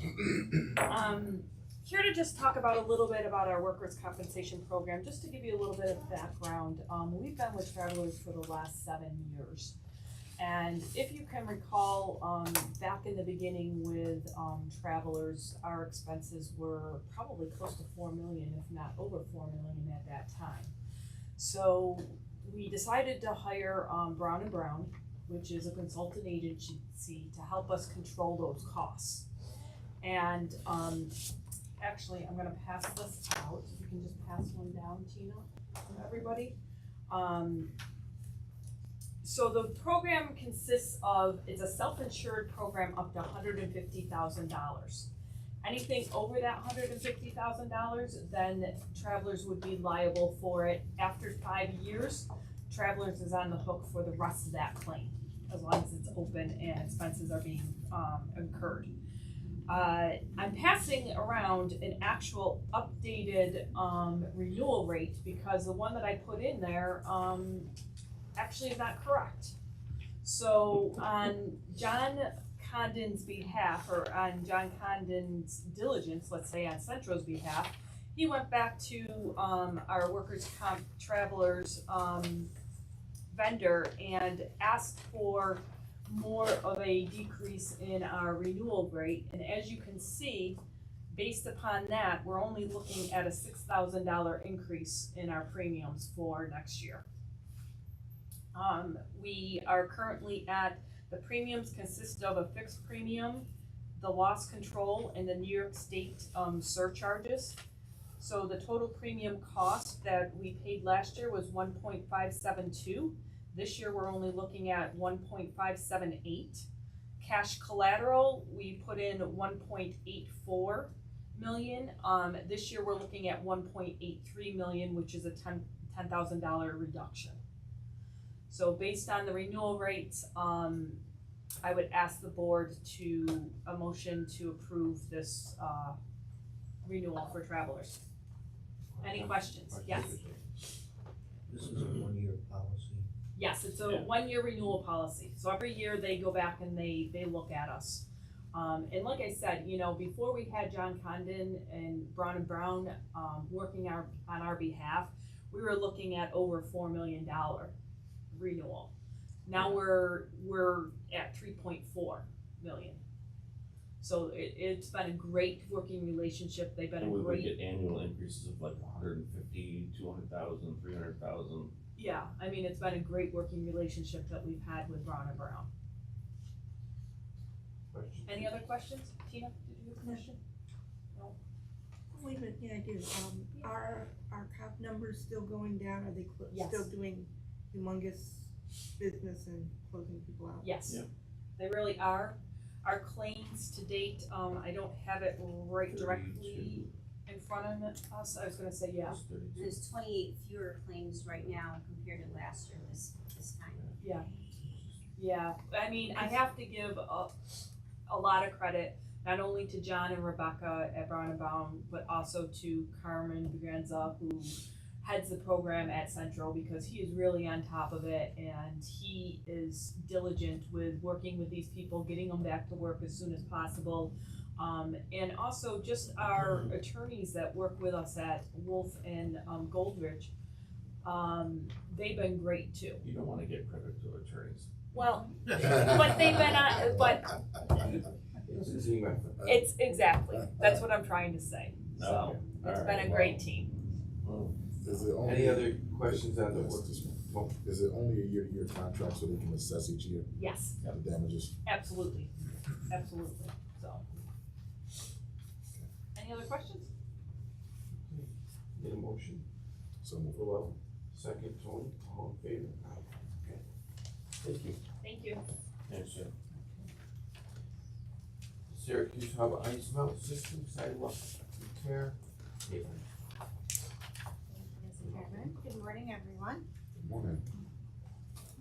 Here to just talk about a little bit about our workers' compensation program, just to give you a little bit of background. We've been with Travelers for the last 7 years. And if you can recall, back in the beginning with Travelers, our expenses were probably close to 4 million, if not over 4 million at that time. So we decided to hire Brown & Brown, which is a consultant agency, to help us control those costs. And actually, I'm gonna pass this out. You can just pass one down, Tina, for everybody. So the program consists of, it's a self-insured program up to $150,000. Anything over that $150,000, then Travelers would be liable for it. After 5 years, Travelers is on the hook for the rest of that claim, as long as it's open and expenses are being incurred. I'm passing around an actual updated renewal rate, because the one that I put in there actually is not correct. So on John Condon's behalf, or on John Condon's diligence, let's say on Centro's behalf, he went back to our workers' comp Travelers vendor and asked for more of a decrease in our renewal rate. And as you can see, based upon that, we're only looking at a $6,000 increase in our premiums for next year. We are currently at, the premiums consist of a fixed premium, the loss control, and the New York State surcharges. So the total premium cost that we paid last year was 1.572. This year we're only looking at 1.578. Cash collateral, we put in 1.84 million. This year we're looking at 1.83 million, which is a $10,000 reduction. So based on the renewal rates, I would ask the board to, a motion to approve this renewal for Travelers. Any questions? Yes. This is a one-year policy. Yes, it's a 1-year renewal policy. So every year they go back and they look at us. And like I said, you know, before we had John Condon and Brown, working on our behalf, we were looking at over $4 million renewal. Now we're at 3.4 million. So it's been a great working relationship. They've been a And we would great, get annual increases of like 150, 200,000, 300,000. yeah, I mean, it's been a great working relationship that we've had with Brown. Questions? Any other questions? Tina, did you have a question? Wait a minute, yeah, I do. Are our cop numbers still going down? Are they Yes. still doing humongous business and closing people out? Yes, Yeah. they really are. Our claims to date, I don't have it right directly in front of us. I was gonna say, yeah, It's 32. There's 28 fewer claims right now compared to last year this time. yeah. I mean, I have to give a lot of credit, not only to John and Rebecca at Brown and Brown, but also to Carmen Begranza, who heads the program at Central, because he is really on top of it, and he is diligent with working with these people, getting them back to work as soon as possible. And also just our attorneys that work with us at Wolf and Goldrich, they've been great too. You don't wanna give credit to attorneys. Well, but they've been on, but It's a team effort. it's exactly, that's what I'm trying to say. So, Okay. it's All been right, a great team. Well, Is it only? Any other questions on the Yes, work? this one. Well, Is it only a year-to-year contract so they can assess each year Yes, the damages? absolutely, absolutely, so. Any other questions? Need a motion? So move. Well, second, Tony, all in favor? Okay. Thank you. Thank you. thanks, Jim. Syracuse Harbor Ice Melt System sidewalk repair. Caitlin. Mr. Chairman. Good morning, everyone. Good morning.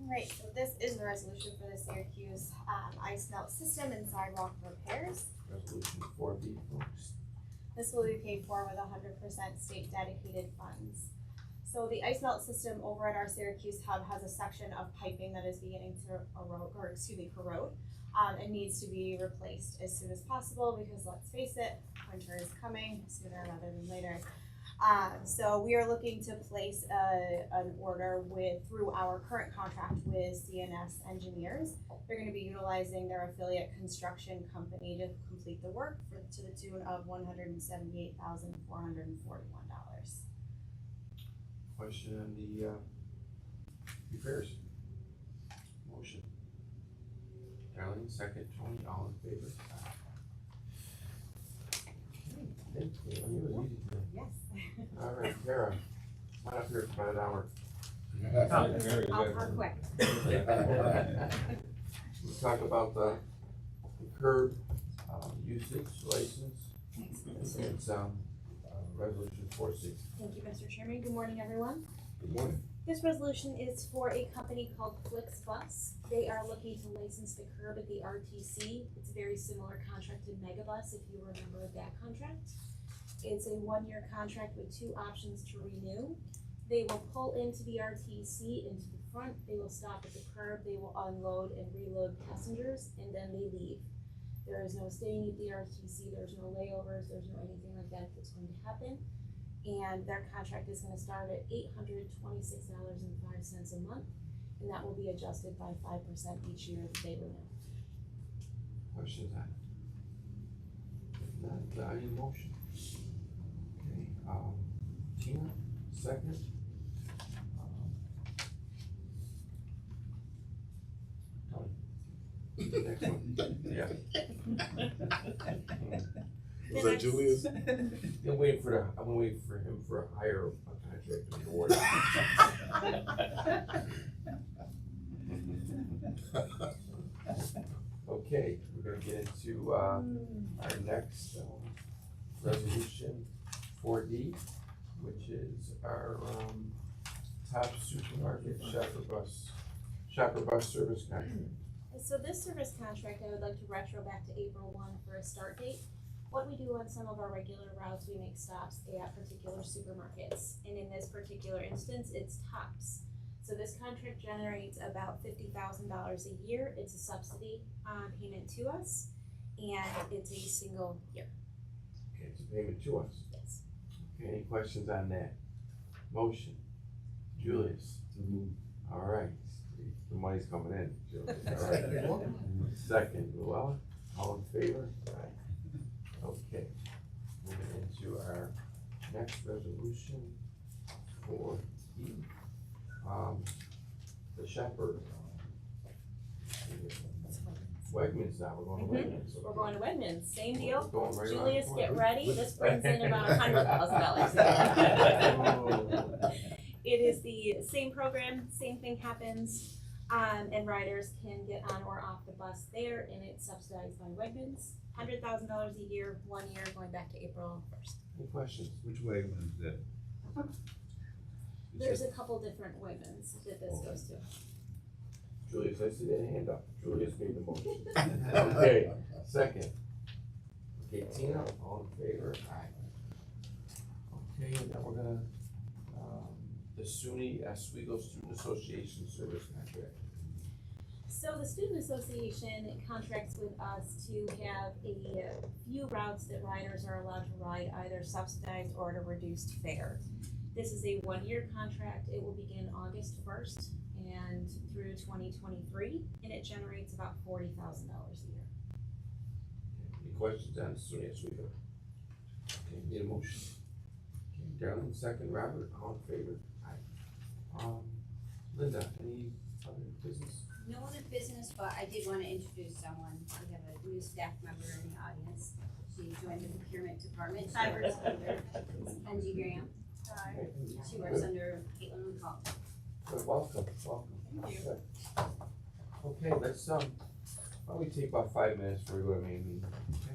Alright, so this is the resolution for the Syracuse ice melt system and sidewalk repairs. Resolution 4B, folks. This will be paid for with 100% state dedicated funds. So the ice melt system over at our Syracuse hub has a section of piping that is beginning to corrode, and needs to be replaced as soon as possible, because let's face it, winter is coming sooner rather than later. So we are looking to place an order through our current contract with CNS Engineers. They're gonna be utilizing their affiliate construction company to complete the work to the tune of $178,441. Question on the repairs. Motion. Darlene, second, Tony, all in favor? Okay, thank you. You were easy today. Yes. All right, Tara, come on up here for about an hour. Very I'll good. talk quick. We'll talk about the curb usage license. It's resolution 460. Thank you, Mr. Chairman. Good morning, everyone. Good morning. This resolution is for a company called Flixbus. They are looking to license the curb at the RTC. It's a very similar contract to Megabus, if you remember that contract. It's a 1-year contract with 2 options to renew. They will pull into the RTC into the front, they will stop at the curb, they will unload and reload passengers, and then they leave. There is no staying at the RTC, there's no layovers, there's no anything like that that's going to happen. And their contract is gonna start at $826.05 a month, and that will be adjusted by 5% each year that they renew. Questions on it? If not, I need a motion. Okay, Tina, second. Tony. Next one, yeah. Was that Julius? I'm waiting for him for a higher contract to be awarded. Okay, we're gonna get into, our next, resolution 4D, which is our, top supermarket shopper bus service contract. So this service contract, I would like to retro back to April 1 for a start date. What we do on some of our regular routes, we make stops at particular supermarkets, and in this particular instance, it's Tops. So this contract generates about $50,000 a year. It's a subsidy payment to us, and it's a single year. Okay, it's a payment to us. Yes. Okay, any questions on that? Motion, Julius. All right, the money's coming in, Julius, all right. Second, Luella, all in favor? Okay, moving into our next resolution for the Shepherd. Wegmans now, we're going to Wegmans. We're going to Wegmans, same deal. We're going right around the Julius, corner. get ready, this brings in about $100,000. It is the same program, same thing happens, and riders can get on or off the bus there, and it's subsidized by Wegmans. $100,000 a year, 1 year, going back to April 1st. Any questions? Which way is that? There's a couple different Wegmans that this goes to. Julius, I see that hand up. Julius made the motion. Okay, second. Okay, Tina, all in favor? Aye. Okay, and now we're gonna, the SUNY Oswego Student Association Service Contract. So the Student Association contracts with us to have a few routes that riders are allowed to ride, either subsidized or at a reduced fare. This is a 1-year contract. It will begin August 1st and through 2023, and it generates about $40,000 a year. Any questions on SUNY Oswego? Okay, need a motion. Okay, Darlene, second, Robert, all in favor? Aye. Linda, any other business? No other business, but I did wanna introduce someone. We have a new staff member in the audience. She joined the procurement department. She works under Angie Graham. Okay, She works under Caitlin McCall. good, welcome. Thank you. Okay, let's, why don't we take about 5 minutes before we go to main meeting, okay?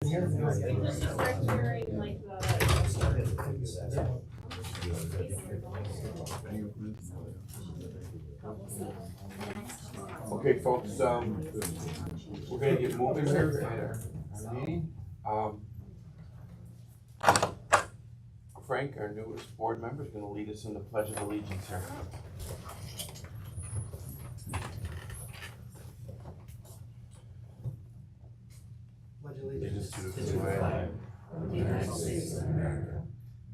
Just start hearing like Okay, folks, we're gonna get moving here at our meeting. Frank, our newest board member, is gonna lead us in the Pledge of Allegiance here. Pledge allegiance To the flag of the United States of America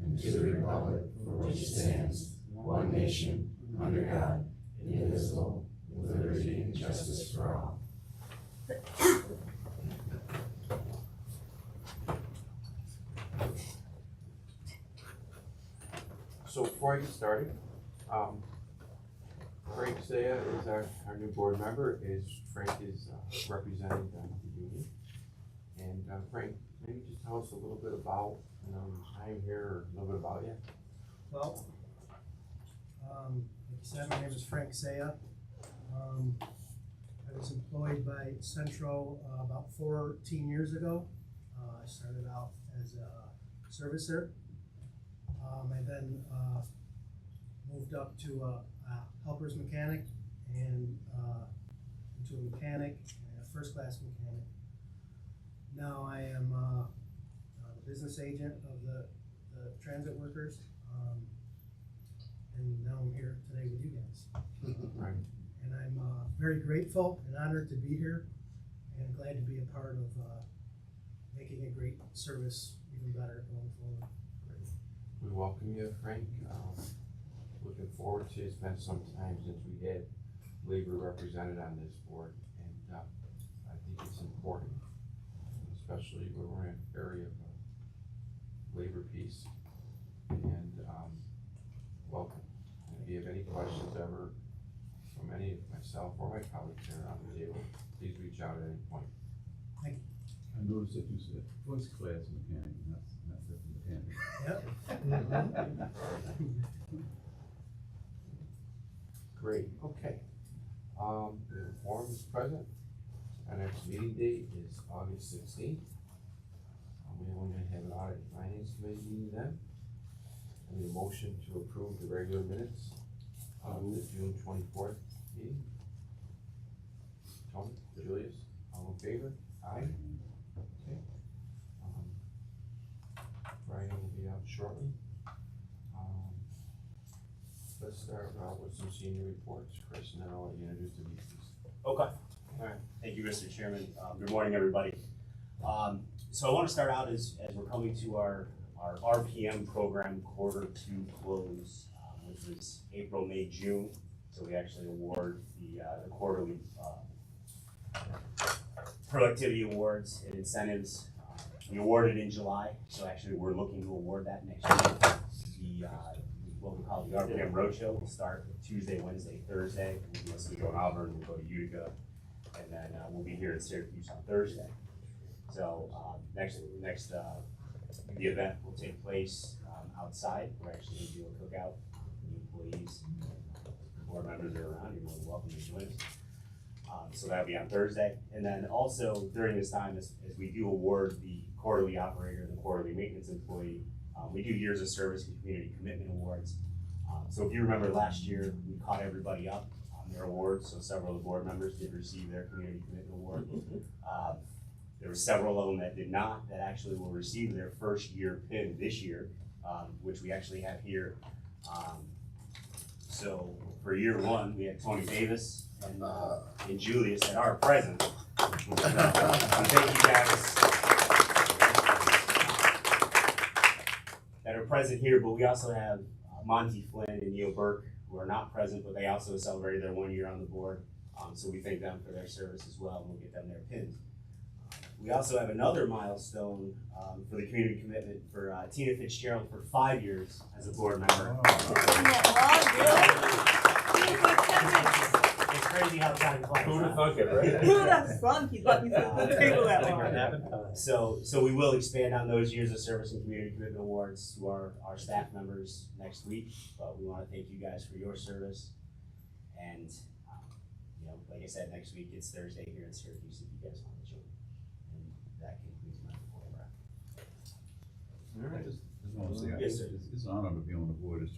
and to the republic for which it stands, one nation, under God, indivisible, with liberty and justice for all. So before I get started, Frank Saya is our new board member. Frank is representing the union. And Frank, maybe just tell us a little bit about, your time here, or a little bit about you. Well, like you said, my name is Frank Saya. I was employed by Centro about 14 years ago. I started out as a servicer. I then moved up to a helper's mechanic and into a mechanic, and a first-class mechanic. Now I am the business agent of the transit workers, and now I'm here today with you guys. Right. And I'm very grateful and honored to be here, and glad to be a part of making a great service even better going forward. We welcome you, Frank. Looking forward to, it's been some time since we had labor represented on this board, and I think it's important, especially when we're in an area of labor peace. And welcome. And if you have any questions ever from any of myself or my colleagues here on the table, please reach out at any point. Thank you. I noticed that you said first class mechanic, not just mechanic. Yep. Great, okay. The forum is present. Our next meeting date is August 16th. We're going to have an audit and finance committee meeting then. I need a motion to approve the regular minutes of the June 24th meeting. Tony, Julius, all in favor? Aye. Okay. Brian will be out shortly. Let's start with some senior reports. Chris, and then I'll let you introduce the VPs. Okay. Alright. Thank you, Mr. Chairman. Good morning, everybody. So I want to start out as we're coming to our RPM program quarter two close, which was April, May, June. So we actually award the quarterly productivity awards and incentives. We awarded in July, so actually we're looking to award that next year. What we call the RPM Roadshow will start Tuesday, Wednesday, Thursday. We go in Auburn, we'll go to Utica, and then we'll be here in Syracuse on Thursday. So the event will take place outside. We're actually going to do a cookout. The employees, board members are around. You're more than welcome to join us. So that'll be on Thursday. And then also during this time, as we do award the quarterly operator and the quarterly maintenance employee, we do years of service and community commitment awards. So if you remember last year, we caught everybody up on their awards. So several of the board members did receive their community commitment award. There were several of them that did not, that actually will receive their first year pin this year, which we actually have here. So for year one, we had Tony Davis and Julius that are present. Thank you guys that are present here, but we also have Monty Flynn and Neil Burke who are not present, but they also celebrated their 1 year on the board. So we thank them for their service as well, and we'll get them their pins. We also have another milestone for the community commitment for Tina Fitzgerald for 5 years as a board member. It's crazy how time flies. Who'd have thunk it, right? That's fun, he let me sit at the table that long. So we will expand on those years of service and community commitment awards to our staff members next week. But we want to thank you guys for your service. And like I said, next week it's Thursday here in Syracuse if you guys want to join. And that concludes my report. I just wanna say, Yes, sir. it's an honor to be on the board. It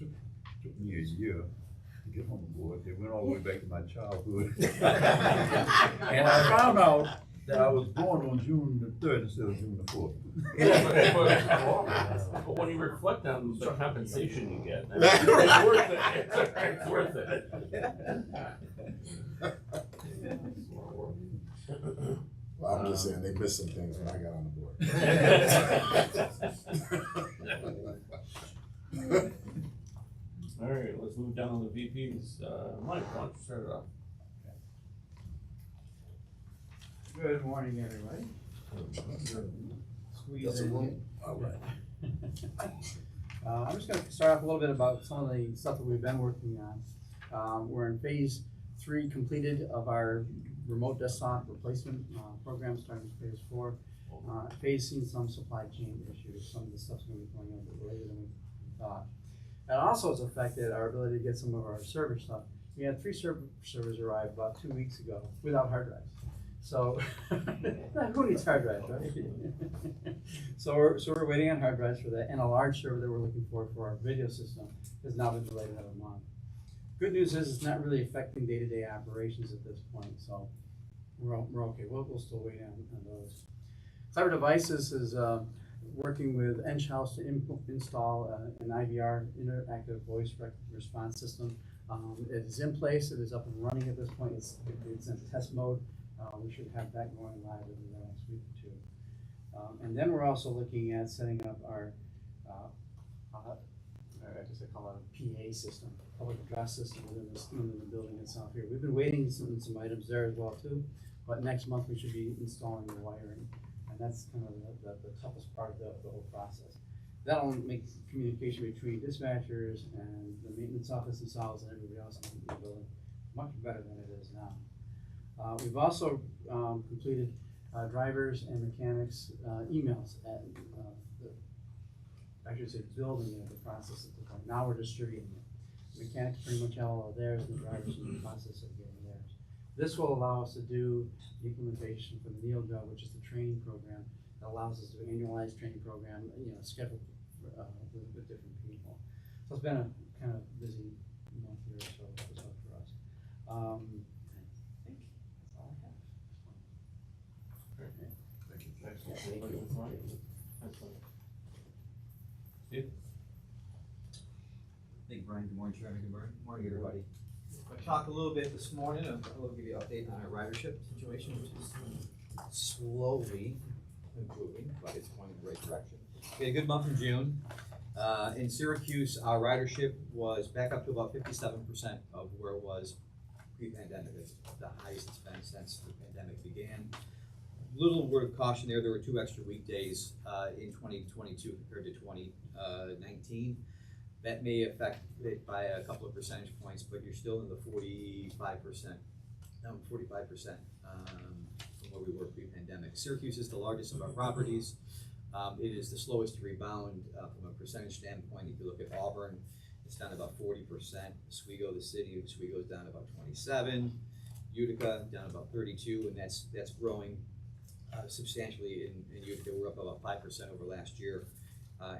took me a year to get on the board. It went all the way back to my childhood. And I found out that I was born on June the 3rd instead of June the 4th. But when you reflect on the compensation you get, I mean, it's worth it. It's worth it. Well, I'm just saying, they missed some things when I got on the board. All right, let's move down to the VPs. Mike, why don't you start it off? Good morning, everybody. Squeeze That's a in room. here. All right. I'm just gonna start off a little bit about some of the stuff that we've been working on. We're in phase 3 completed of our remote desktop replacement program, starting with phase 4. Facing some supply chain issues, some of the stuff's gonna be going on a bit later than we thought. It also has affected our ability to get some of our server stuff. We had 3 servers arrive about 2 weeks ago without hard drives. So, who needs hard drives, right? So we're waiting on hard drives for that, and a large server that we're looking for our video system has now been delayed another month. Good news is it's not really affecting day-to-day operations at this point, so we're okay. We'll still wait on those. Cyber Devices is working with Enghouse to install an IVR, interactive voice response system. It is in place. It is up and running at this point. It's in test mode. We should have that going live within the next week or 2. And then we're also looking at setting up our, I guess I call it a PA system, public address system within the building itself here. We've been waiting some items there as well too, but next month we should be installing the wiring. And that's kind of the toughest part of the whole process. That'll make communication between dispatchers and the maintenance office themselves and everybody else in the building much better than it is now. We've also completed drivers and mechanics emails at I should say building the process at the point. Now we're distributing it. Mechanics pretty much have all of theirs, and the drivers in the process of getting theirs. This will allow us to do the implementation for the NeoGov, which is the training program that allows us to do an annualized training program, scheduled with different people. So it's been a kind of busy month here or so for us. I think that's all I have. Thank you. Excellent. Steve? Thank you, Brian. Good morning, Chairman. Good morning, everybody. I'll talk a little bit this morning, and I'll give you an update on our ridership situation, which is slowly improving, but it's going in the right direction. We had a good month in June. In Syracuse, our ridership was back up to about 57% of where it was pre-pandemic. It's the highest it's been since the pandemic began. Little word of caution there were 2 extra weekdays in 2022 compared to 2019. That may affect it by a couple of percentage points, but you're still in the 45% from where we were pre-pandemic. Syracuse is the largest of our properties. It is the slowest to rebound from a percentage standpoint. If you look at Auburn, it's down about 40%. Oswego, the city of Oswego, is down about 27%. Utica down about 32%, and that's growing substantially in Utica. We're up about 5% over last year.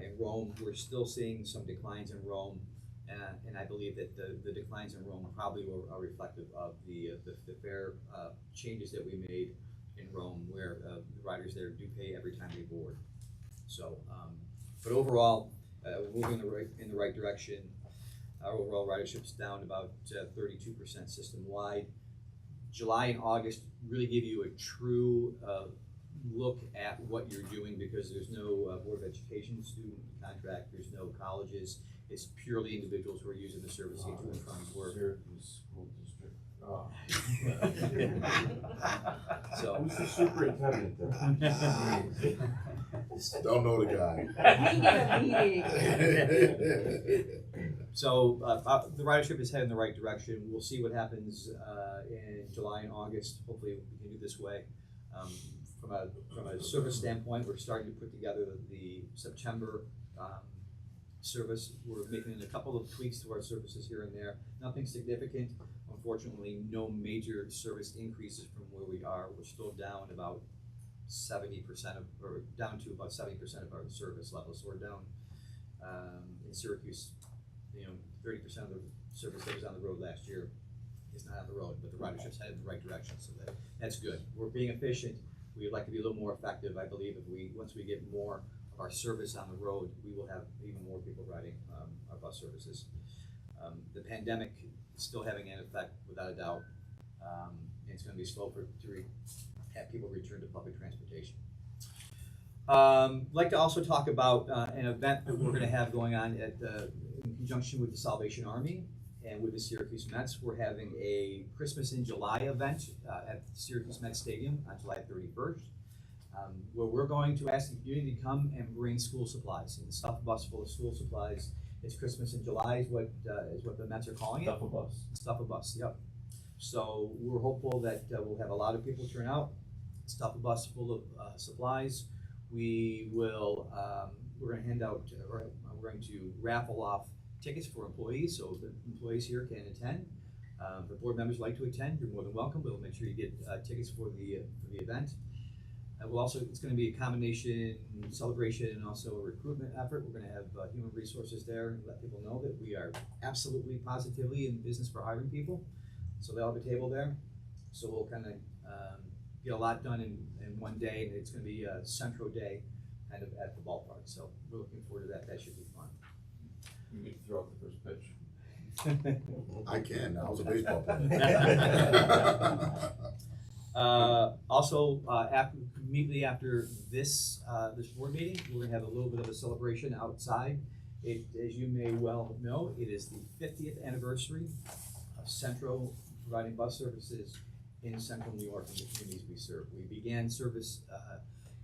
In Rome, we're still seeing some declines in Rome, and I believe that the declines in Rome probably are reflective of the fare changes that we made in Rome, where the riders there do pay every time they board. So, but overall, we're moving in the right direction. Our overall ridership's down about 32% system-wide. July and August really give you a true look at what you're doing, because there's no Board of Education student contract, there's no colleges. It's purely individuals who are using the service to and from work. Syracuse School District. Oh. So who's the superintendent there? Don't know the guy. So the ridership is heading in the right direction. We'll see what happens in July and August. Hopefully we can continue this way. From a service standpoint, we're starting to put together the September service. We're making a couple of tweaks to our services here and there. Nothing significant. Unfortunately, no major service increases from where we are. We're still down about 70% of, or down to about 70% of our service level. So we're down, in Syracuse, 30% of the service that was on the road last year is not on the road, but the ridership's headed in the right direction, so that's good. We're being efficient. We would like to be a little more effective. I believe once we get more of our service on the road, we will have even more people riding our bus services. The pandemic is still having an effect, without a doubt. And it's gonna be slow to have people return to public transportation. I'd like to also talk about an event that we're gonna have going on in conjunction with the Salvation Army and with the Syracuse Mets. We're having a Christmas in July event at the Syracuse Mets Stadium on July 31st, where we're going to ask the community to come and bring school supplies. And the stuff bus full of school supplies. It's Christmas in July is what the Mets are calling it. Stuff a bus. Stuff a bus, yep. So we're hopeful that we'll have a lot of people turn out. Stuff a bus full of supplies. We will, we're gonna hand out, or we're going to raffle off tickets for employees, so the employees here can attend. If the board members like to attend, you're more than welcome. We'll make sure you get tickets for the event. It's gonna be a combination celebration and also a recruitment effort. We're gonna have human resources there and let people know that we are absolutely positively in business for hiring people. So they'll have a table there. So we'll kind of get a lot done in one day, and it's gonna be a central day kind of at the ballpark. So we're looking forward to that. That should be fun. You get to throw out the first pitch. I can, I was a baseball player. Immediately after this board meeting, we're gonna have a little bit of a celebration outside. As you may well know, it is the 50th anniversary of Central providing bus services in Central New York and the communities we serve. We began service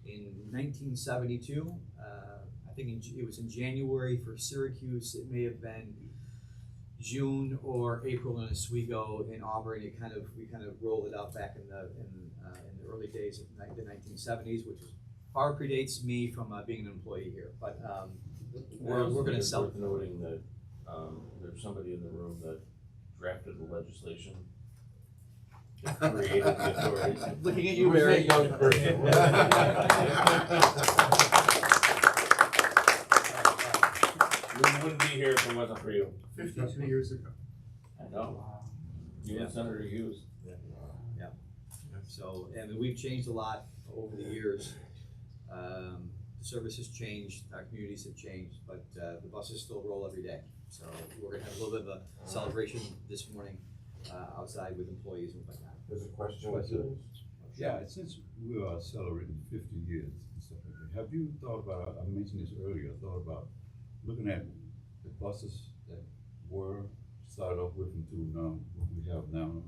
in 1972. I think it was in January for Syracuse. It may have been June or April in Oswego. In Auburn, we kind of rolled it out back in the early days of the 1970s, which far predates me from being an employee here. But we're going to celebrate. It's worth noting that there's somebody in the room that drafted the legislation, created the authorities. Looking at you, Barry. Young person. We wouldn't be here if it wasn't for you. 52 years ago. I know. You and Senator Hughes. So, and we've changed a lot over the years. The service has changed, our communities have changed, but the buses still roll every day. So we're gonna have a little bit of a celebration this morning outside with employees and like that. There's a question. Yeah, since we are celebrating 50 years and stuff like that, have you thought about, I mentioned this earlier, thought about looking at the buses that were started off with until now, what we have now?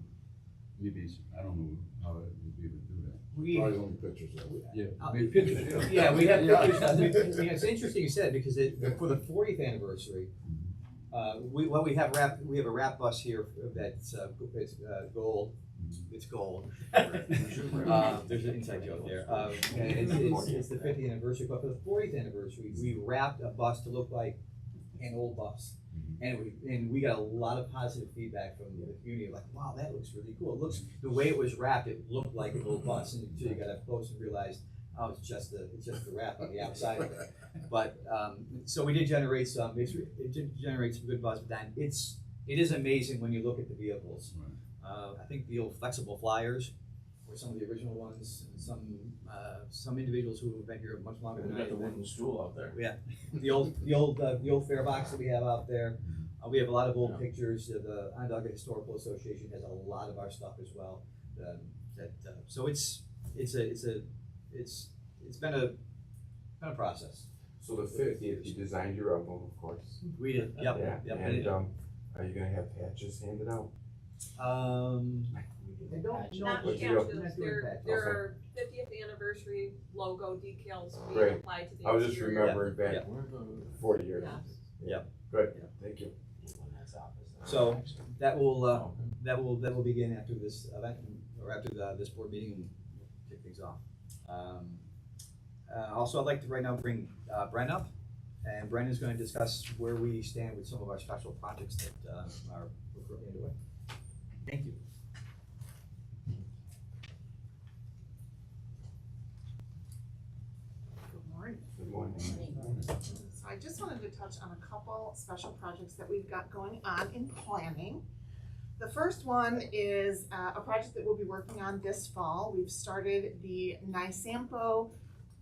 Maybe, I don't know how we'd be able to do that. Probably only pictures of it. Yeah, maybe pictures, Yeah, we have pictures. It's interesting you said, because for the 40th anniversary, we have a wrap bus here that's it's gold. It's gold. There's an inside joke there. And it's the 50th anniversary, but for the 40th anniversary, we wrapped a bus to look like an old bus. And we got a lot of positive feedback from the community, like, wow, that looks really cool. It looks, the way it was wrapped, it looked like an old bus, and until you got up close and realized, oh, it's just the wrap on the outside of it. But so we did generate some. It did generate some good buzz, but then it is amazing when you look at the vehicles. I think the old flexible flyers were some of the original ones, and some individuals who have been here much longer than I have. We got the wooden stool out there. Yeah, the old fare box that we have out there. We have a lot of old pictures. The Onondaga Historical Association has a lot of our stuff as well. So it's been a process. So the 50th, you designed your album, of course. We did. Yep. Yeah. Yep. And are you gonna have patches handed out? I don't know. Not What's patches, your- there are 50th anniversary logo decals being Great. applied to the I was just exterior. remembering back 40 years. Yeah. Yep. Good, thank you. So that will begin after this event, or after this board meeting, and we'll kick things off. Also, I'd like to right now bring Brent up, and Brent is going to discuss where we stand with some of our special projects that are currently underway. Thank you. touch on a couple special projects that we've got going on in planning. The first one is a project that we'll be working on this fall. We've started the NYSAMPO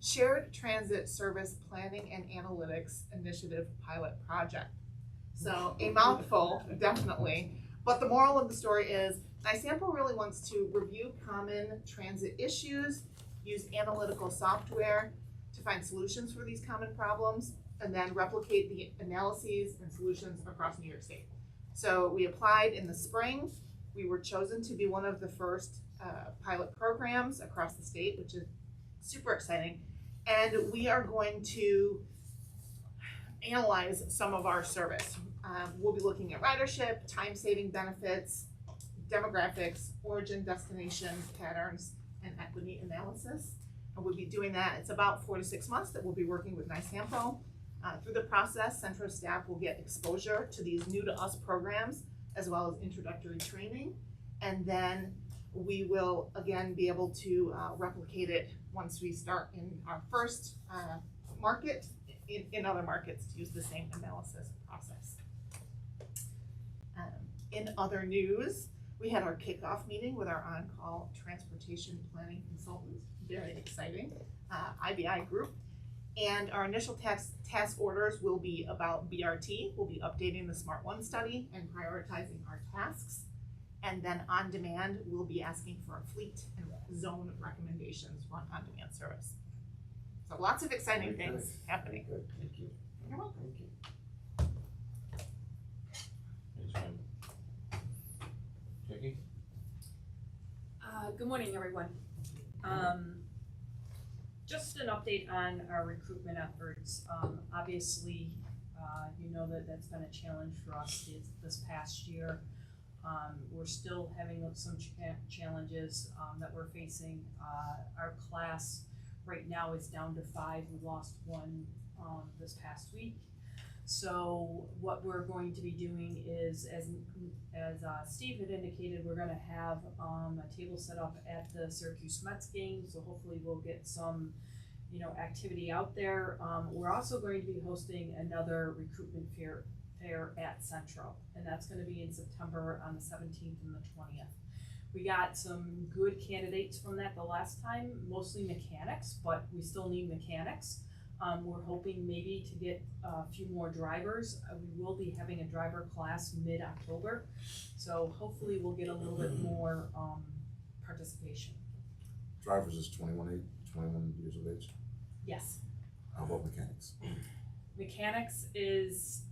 Shared Transit Service Planning and Analytics Initiative Pilot Project. So a mouthful, definitely. But the moral of the story is NYSAMPO really wants to review common transit issues, use analytical software to find solutions for these common problems, and then replicate the analyses and solutions across New York State. So we applied in the spring. We were chosen to be one of the first pilot programs across the state, which is super exciting. And we are going to analyze some of our service. We'll be looking at ridership, time-saving benefits, demographics, origin, destination, patterns, and equity analysis. And we'll be doing that. It's about 4 to 6 months that we'll be working with NYSAMPO. Through the process, Centro staff will get exposure to these new to us programs, as well as introductory training. And then we will, again, be able to replicate it once we start in our first market, in other markets, to use the same analysis process. In other news, we had our kickoff meeting with our on-call transportation planning consultant, very exciting, IBI group. And our initial task orders will be about BRT. We'll be updating the Smart One study and prioritizing our tasks. And then on demand, we'll be asking for a fleet and zone recommendations for an on-demand service. So lots of exciting things happening. Good, thank you. You're welcome. Thank you. Jackie? Good morning, everyone. Just an update on our recruitment efforts. Obviously, you know that that's been a challenge for us this past year. We're still having some challenges that we're facing. Our class right now is down to 5. We lost 1 this past week. So what we're going to be doing is, as Steve had indicated, we're going to have a table set up at the Syracuse Mets game. So hopefully we'll get some, activity out there. We're also going to be hosting another recruitment fair at Central, and that's going to be in September on the 17th and the 20th. We got some good candidates from that the last time, mostly mechanics, but we still need mechanics. We're hoping maybe to get a few more drivers. We will be having a driver class mid-October, so hopefully we'll get a little bit more participation. Drivers is 21 years of age. Yes. How about mechanics? Mechanics is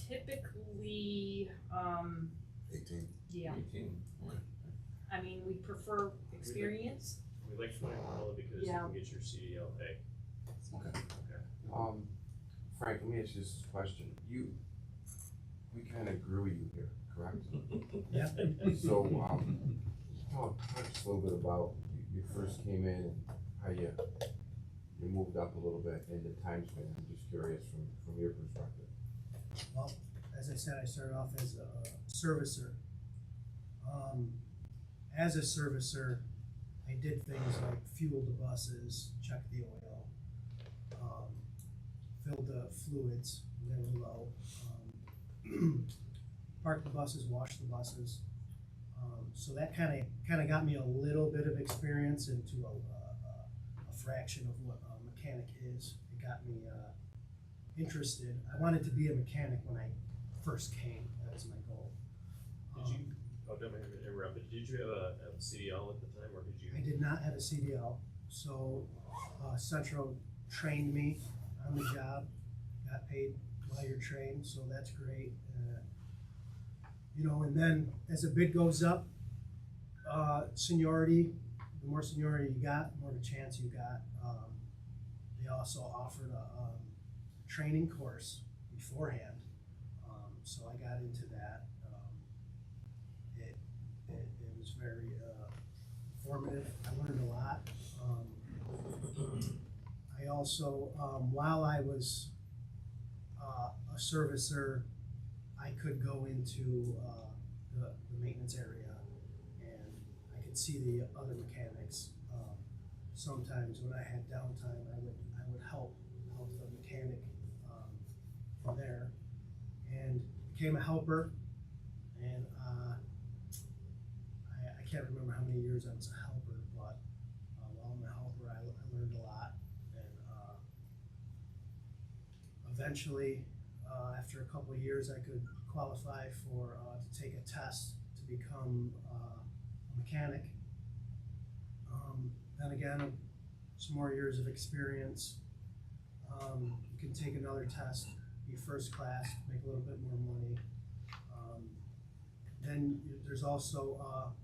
typically 18. Yeah. 18. Okay. I mean, we prefer experience. We like 21 only because you can get your CDL pay. Okay. Frank, let me ask you this question. We kind of grew you here, correct? Yeah. So, talk just a little bit about, you first came in and how you moved up a little bit in the time span. I'm just curious from your perspective. Well, as I said, I started off as a servicer. As a servicer, I did things like fuel the buses, check the oil, fill the fluids when they were low, park the buses, wash the buses. So that kind of got me a little bit of experience into a fraction of what a mechanic is. It got me interested. I wanted to be a mechanic when I first came. That was my goal. Don't mean to interrupt, but did you have a CDL at the time, or did you? I did not have a CDL, so Central trained me on the job, got paid while you're trained, so that's great. And then as the bid goes up, seniority, the more seniority you got, the more of a chance you got. They also offered a training course beforehand, so I got into that. It was very informative. I learned a lot. I also, while I was a servicer, I could go into the maintenance area and I could see the other mechanics. Sometimes when I had downtime, I would help the mechanic from there, and became a helper. And I can't remember how many years I was a helper, but while I'm a helper, I learned a lot. And eventually, after a couple of years, I could qualify for to take a test to become a mechanic. Then again, some more years of experience. You can take another test, be first class, make a little bit more money. Then there's also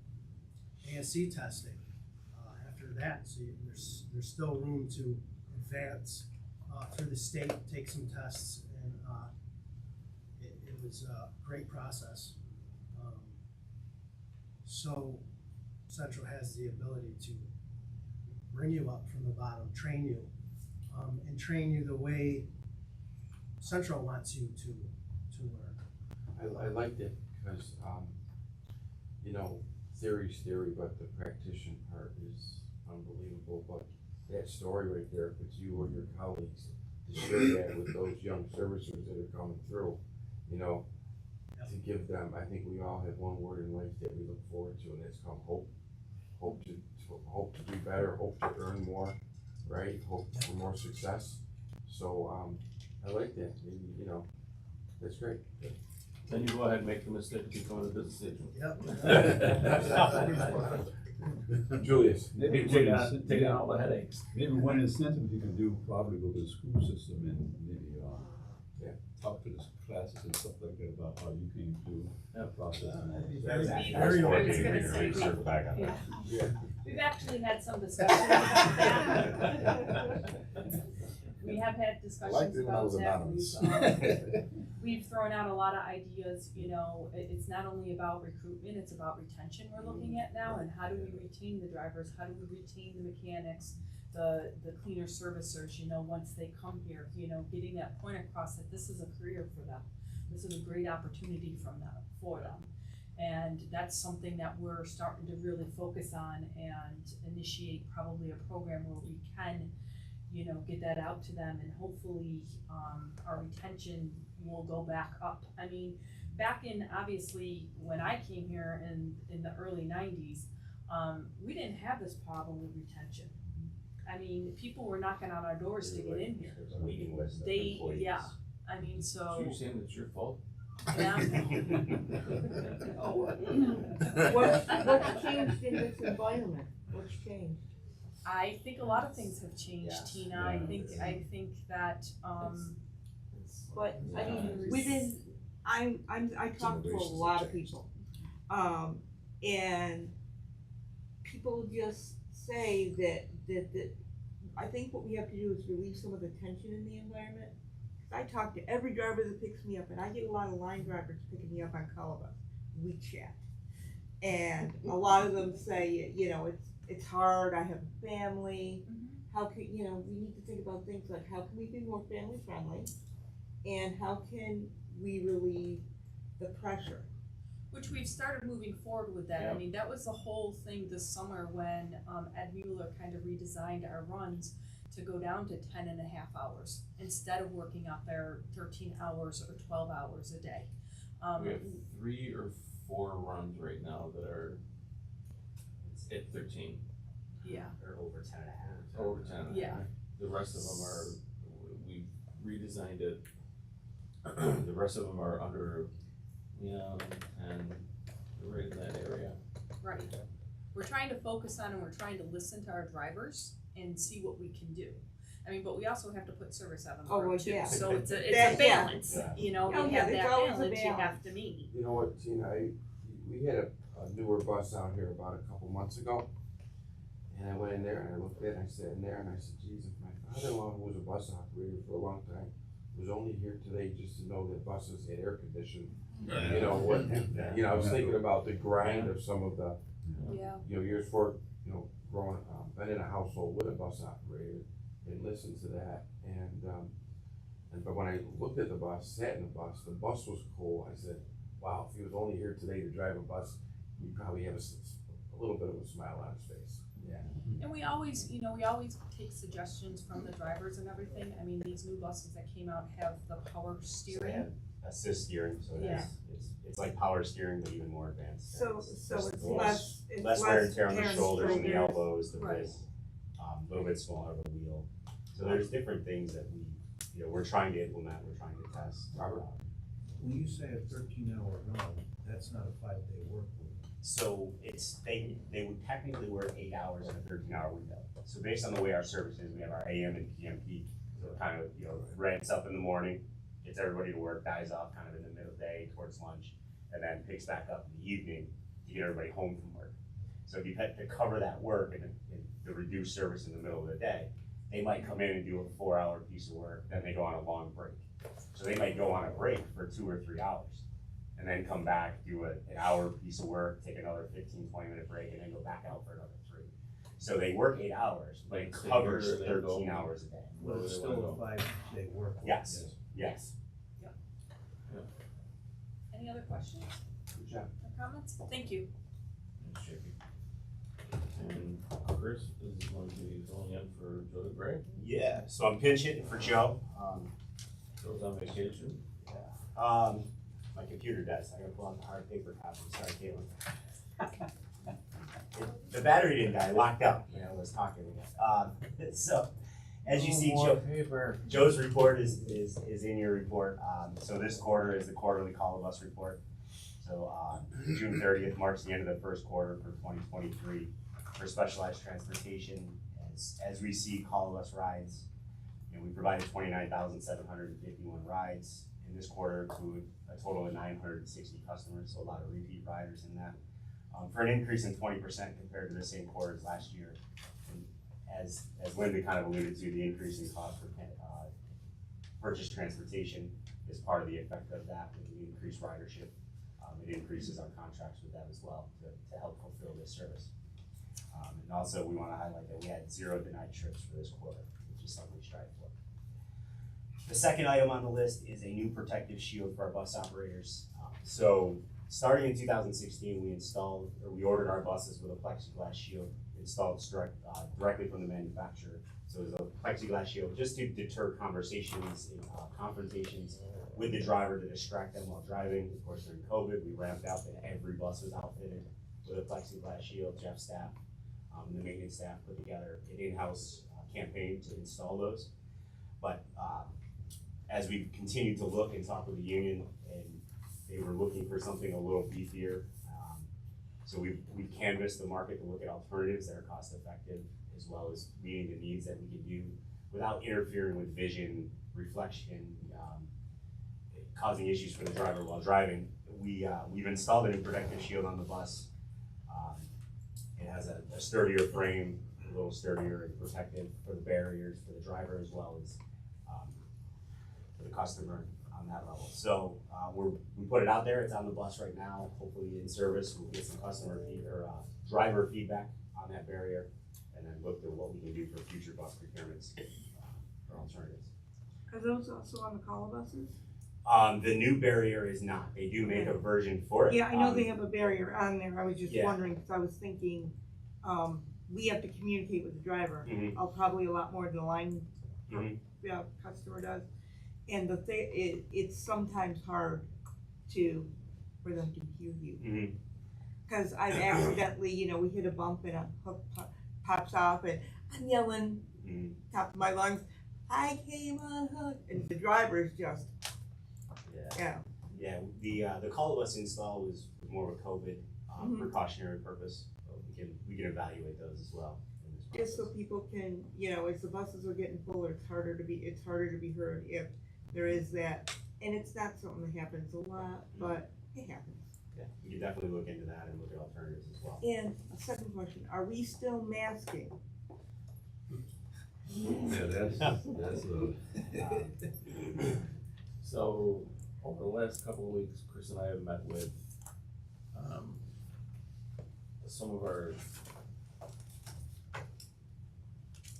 ASC testing after that, so there's still room to advance through the state, take some tests, and it was a great process. So Central has the ability to bring you up from the bottom, train you, and train you the way Central wants you to learn. I liked it because, you know, theory's theory, but the practitioner part is unbelievable. But that story right there, if it's you or your colleagues, to share that with those young servicers that are coming through, you know, to give them, I think we all have one word in life that we look forward to, and it's called hope. Hope to do better, hope to earn more, right? Hope for more success. So I like that. Maybe, you know, that's great. Then you go ahead and make the mistake of becoming a business agent. Yep. Julius. Maybe take on all the headaches. Maybe one incentive you can do, probably go to the school system and maybe, talk to the classes and stuff like that about how you came through that process. We've actually had some discussions about that. We have had discussions about that. We've thrown out a lot of ideas, you know, it's not only about recruitment, it's about retention we're looking at now, and how do we retain the drivers, how do we retain the mechanics, the cleaner servicers, you know, once they come here, you know, getting that point across that this is a career for them. This is a great opportunity for them. And that's something that we're starting to really focus on and initiate probably a program where we can, you know, get that out to them, and hopefully our retention will go back up. I mean, back in, obviously, when I came here in the early 90s, we didn't have this problem with retention. I mean, people were knocking on our doors to get in here. Yeah, I mean, so. So you're saying it's your fault? Yeah. What's changed in this environment? What's changed? I think a lot of things have changed, Tina. I think that, But, I mean, I talk to a lot of people. And people just say that I think what we have to do is relieve some of the tension in the environment. I talk to every driver that picks me up, and I get a lot of line drivers picking me up on Colobus. We chat. And a lot of them say, you know, it's hard, I have a family. How can, you know, we need to think about things like how can we be more family friendly, and how can we relieve the pressure? which we've started moving forward with that. Yeah. I mean, that was the whole thing this summer when Ed Mueller kind of redesigned our runs to go down to 10.5 hours instead of working out there 13 hours or 12 hours a day. We have 3 or 4 runs right now that are at 13. Yeah. Or over 10.5. Over 10. Yeah. The rest of them are, we've redesigned it. The rest of them are under, and right in that area. Right. We're trying to focus on and we're trying to listen to our drivers and see what we can do. I mean, but we also have to put service out on the road too. Yeah. So it's a That- balance, yeah. you know, Oh, you yeah, have there's that always a balance you have balance. to meet. You know what, Tina, we had a newer bus out here about a couple months ago. And I went in there and I looked at it and I sat in there and I said, geez, if my father-in-law, who was a bus operator for a long time, was only here today just to know that buses had air conditioning. You know, what, I was thinking about the grind of some of the, Yeah. years for, growing, been in a household with a bus operator and listened to that. But when I looked at the bus, sat in the bus was cool. I said, wow, if he was only here today to drive a bus, he'd probably have a little bit of a smile on his face. And we always, you know, we always take suggestions from the drivers and everything. I mean, these new buses that came out have the power So they steering. have assist steering, so Yeah. it's like power steering, but even more advanced. So It's it's less- less less wear and tear on the shoulders and the shoulders. elbows, the Right. wrist, a little bit smaller of a wheel. So there's different things that we're trying to implement, we're trying to test. Robert? When you say a 13-hour run, that's not a 5-day work week. So they would technically work 8 hours in a 13-hour window. So based on the way our service is, we have our AM and PM peak. So it kind of, ramps up in the morning, gets everybody to work, dies off kind of in the middle of the day towards lunch, and then picks back up in the evening to get everybody home from work. So if you had to cover that work and the reduced service in the middle of the day, they might come in and do a 4-hour piece of work, then they go on a long break. So they might go on a break for 2 or 3 hours, and then come back, do an hour piece of work, take another 15, 20-minute break, and then go back out for another 3. So they work 8 hours, but it Like, covers so you're- 13 hours a day. Well, it's still a 5-day work week. Yes, yes. Any other questions Good job. or comments? Thank you. Thanks, JP. And Chris is going to be filling in for Joe DeGray. Yeah, so I'm pinch hitting for Joe. Joe's on vacation. My computer does, I gotta pull out the hard paper copy, sorry, Caitlin. The battery didn't die, it locked up, I was talking again. So, as you see, Joe's report is in your report. So this quarter is the quarterly call of us report. So, June 30th marks the end of the first quarter for 2023 for specialized transportation. As we see call of us rides, we provided 29,751 rides in this quarter to a total of 960 customers, so a lot of repeat riders in that. For an increase in 20% compared to the same quarters last year. And as Linda kind of alluded to, the increase in cost for purchase transportation is part of the effect of that with the increased ridership. It increases our contracts with them as well to help fulfill this service. And also, we want to highlight that we had 0 denied trips for this quarter, which is something we strive for. The second item on the list is a new protective shield for our bus operators. So starting in 2016, we ordered our buses with a plexiglass shield installed directly from the manufacturer. So it's a plexiglass shield just to deter conversations and confrontations with the driver to distract them while driving. Of course, during COVID, we ramped up and every bus was outfitted with a plexiglass shield. Jeff's staff, the maintenance staff put together an in-house campaign to install those. But as we continued to look and talk with the union, and they were looking for something a little beefier, so we've canvassed the market to look at alternatives that are cost effective, as well as meeting the needs that we can do without interfering with vision, reflection, causing issues for the driver while driving. We've installed a new protective shield on the bus. It has a sturdier frame, a little sturdier and protective for the barriers for the driver as well as for the customer on that level. So we put it out there, it's on the bus right now, hopefully in service, we'll get some driver feedback on that barrier, and then look at what we can do for future bus procurements for alternatives. Are those also on the call buses? The new barrier is not, they do make a version for it. Yeah, I know they have a barrier on there, I was just Yeah. wondering, because I was thinking, we have to communicate with the driver, Mhm. probably a lot more than the line Mhm. customer does. And it's sometimes hard for them to hear you. Mhm. Cause I've accidentally, we hit a bump and a hook pops off and I'm yelling, Mhm. top of my lungs, I came unhooked, and the driver's just, yeah. Yeah, the call of us install was more of a COVID Mhm. precautionary purpose. So we can evaluate those as well in this Just so process. people can, as the buses are getting fuller, it's harder to be heard if there is that. And it's not something that happens a lot, but it happens. Yeah, we can definitely look into that and look at alternatives as well. And a second question, are we still masking? Yeah, that's So, over the last couple of weeks, Chris and I have met with, some of our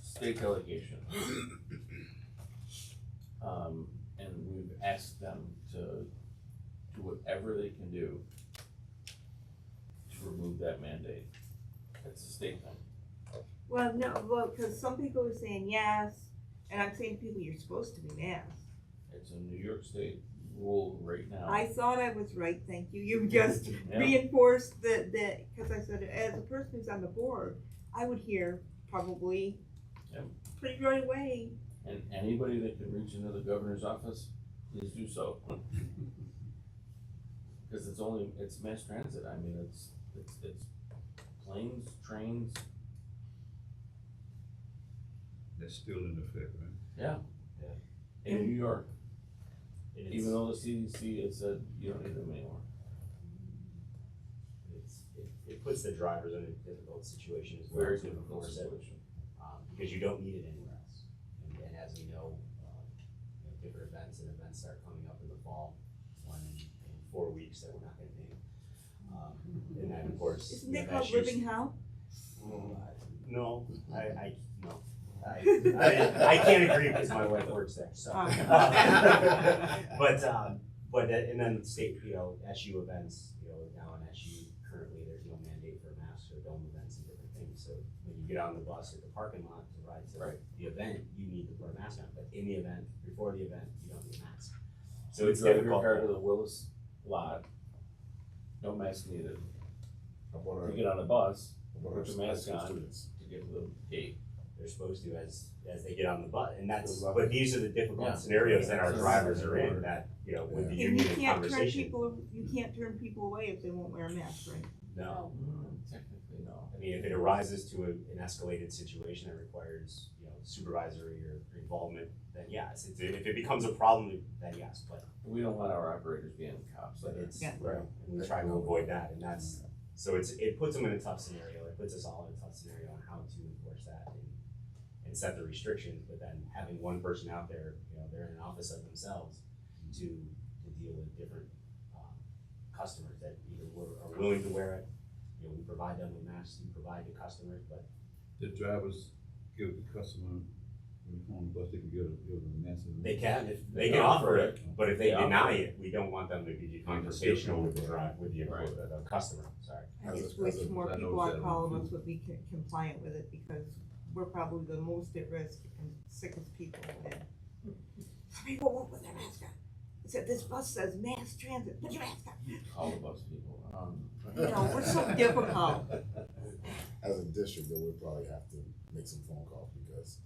state delegation. And we've asked them to do whatever they can do to remove that mandate. It's a state thing. Well, no, well, cause some people are saying yes, and I'm saying to people, you're supposed to be masked. It's a New York State rule right now. I thought I was right, thank you, you just Yeah. reinforced that, cause I said, as a person who's on the board, I would hear probably Yep. pretty right away. And anybody that can reach into the governor's office, please do so. Cause it's mass transit, I mean, it's planes, trains, That's still in effect, right? yeah. Yeah. In New York, And even though the CDC has said you don't need them anymore. it puts the drivers in a difficult situation as well. Very to difficult enforce it, situation. Because you don't need it anywhere else. And as we know, different events start coming up in the fall, one in 4 weeks that we're not gonna name. And then of course. Isn't you that know, called that's living hell? No, no. I can't agree because my wife works there, so. And then state, SU events, now in SU currently, there's no mandate for masks or dome events and different things. So when you get on the bus at the parking lot to ride to the event, you need to put a mask on. But in the event, before the event, you don't need a mask. So it's drive difficult. your car to the Willis lot, no mask needed. You get on the bus, put your mask on to get to the gate. They're supposed to as they get on the bus, and but these are the difficult scenarios that our drivers are in, that, with the And union you and can't turn conversation. you can't turn people away if they won't wear a mask, right? No, Technically, no. I mean, if it arises to an escalated situation that requires, supervisory or involvement, then yes, if it becomes a problem, then yes, but We don't want our operators being cops. it's, Yeah. right, and we try to avoid that, and that's, so it puts them in a tough scenario, it puts us all in a tough scenario on how to enforce that and set the restrictions, but then having one person out there, they're in an office of themselves to deal with different, customers that either are willing to wear it, we provide them with masks, we provide the customers, but The drivers give the customer, when you go on the bus, they can give them a mask. they can, if they can offer it, but if they deny it, we don't want them to be confrontational with the customer, sorry. I just wish more people on call of us would be compliant with it, because we're probably the most at risk and sickest people, and some people won't put their mask on. I said, this bus says mass transit, put your mask on. All the bus people. We're so difficult. As a district, though, we'll probably have to make some phone calls because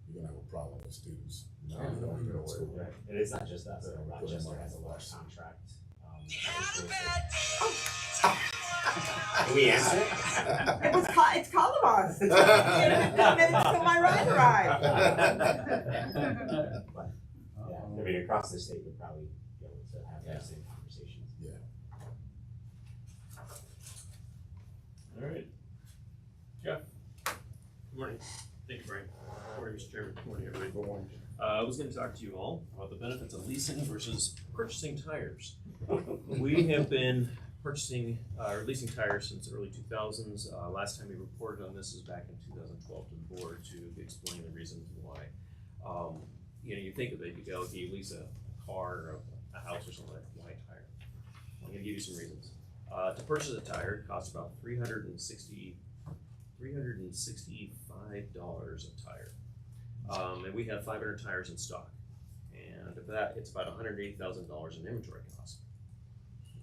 you're gonna have a problem with students. You don't even know school. Right, and it's not just us, Rochester has a large contract. Can we answer it? It's Colobus. It's 15 minutes till my ride arrives. But, yeah, I mean, across the state, we'd probably be able to have the same conversations. Yeah. All right. Jeff? Good morning. Thank you, Brian. Good morning, Mr. Chairman. Good morning, everybody. I was gonna talk to you all about the benefits of leasing versus purchasing tires. We have been purchasing, or leasing tires since the early 2000s. Last time we reported on this is back in 2012 to the board to explain the reasons why. You think of it, you go, okay, you lease a car or a house or something, why a tire? I'm gonna give you some reasons. To purchase a tire, it costs about $365 a tire. And we have 500 tires in stock. And of that, it's about $180,000 in inventory cost.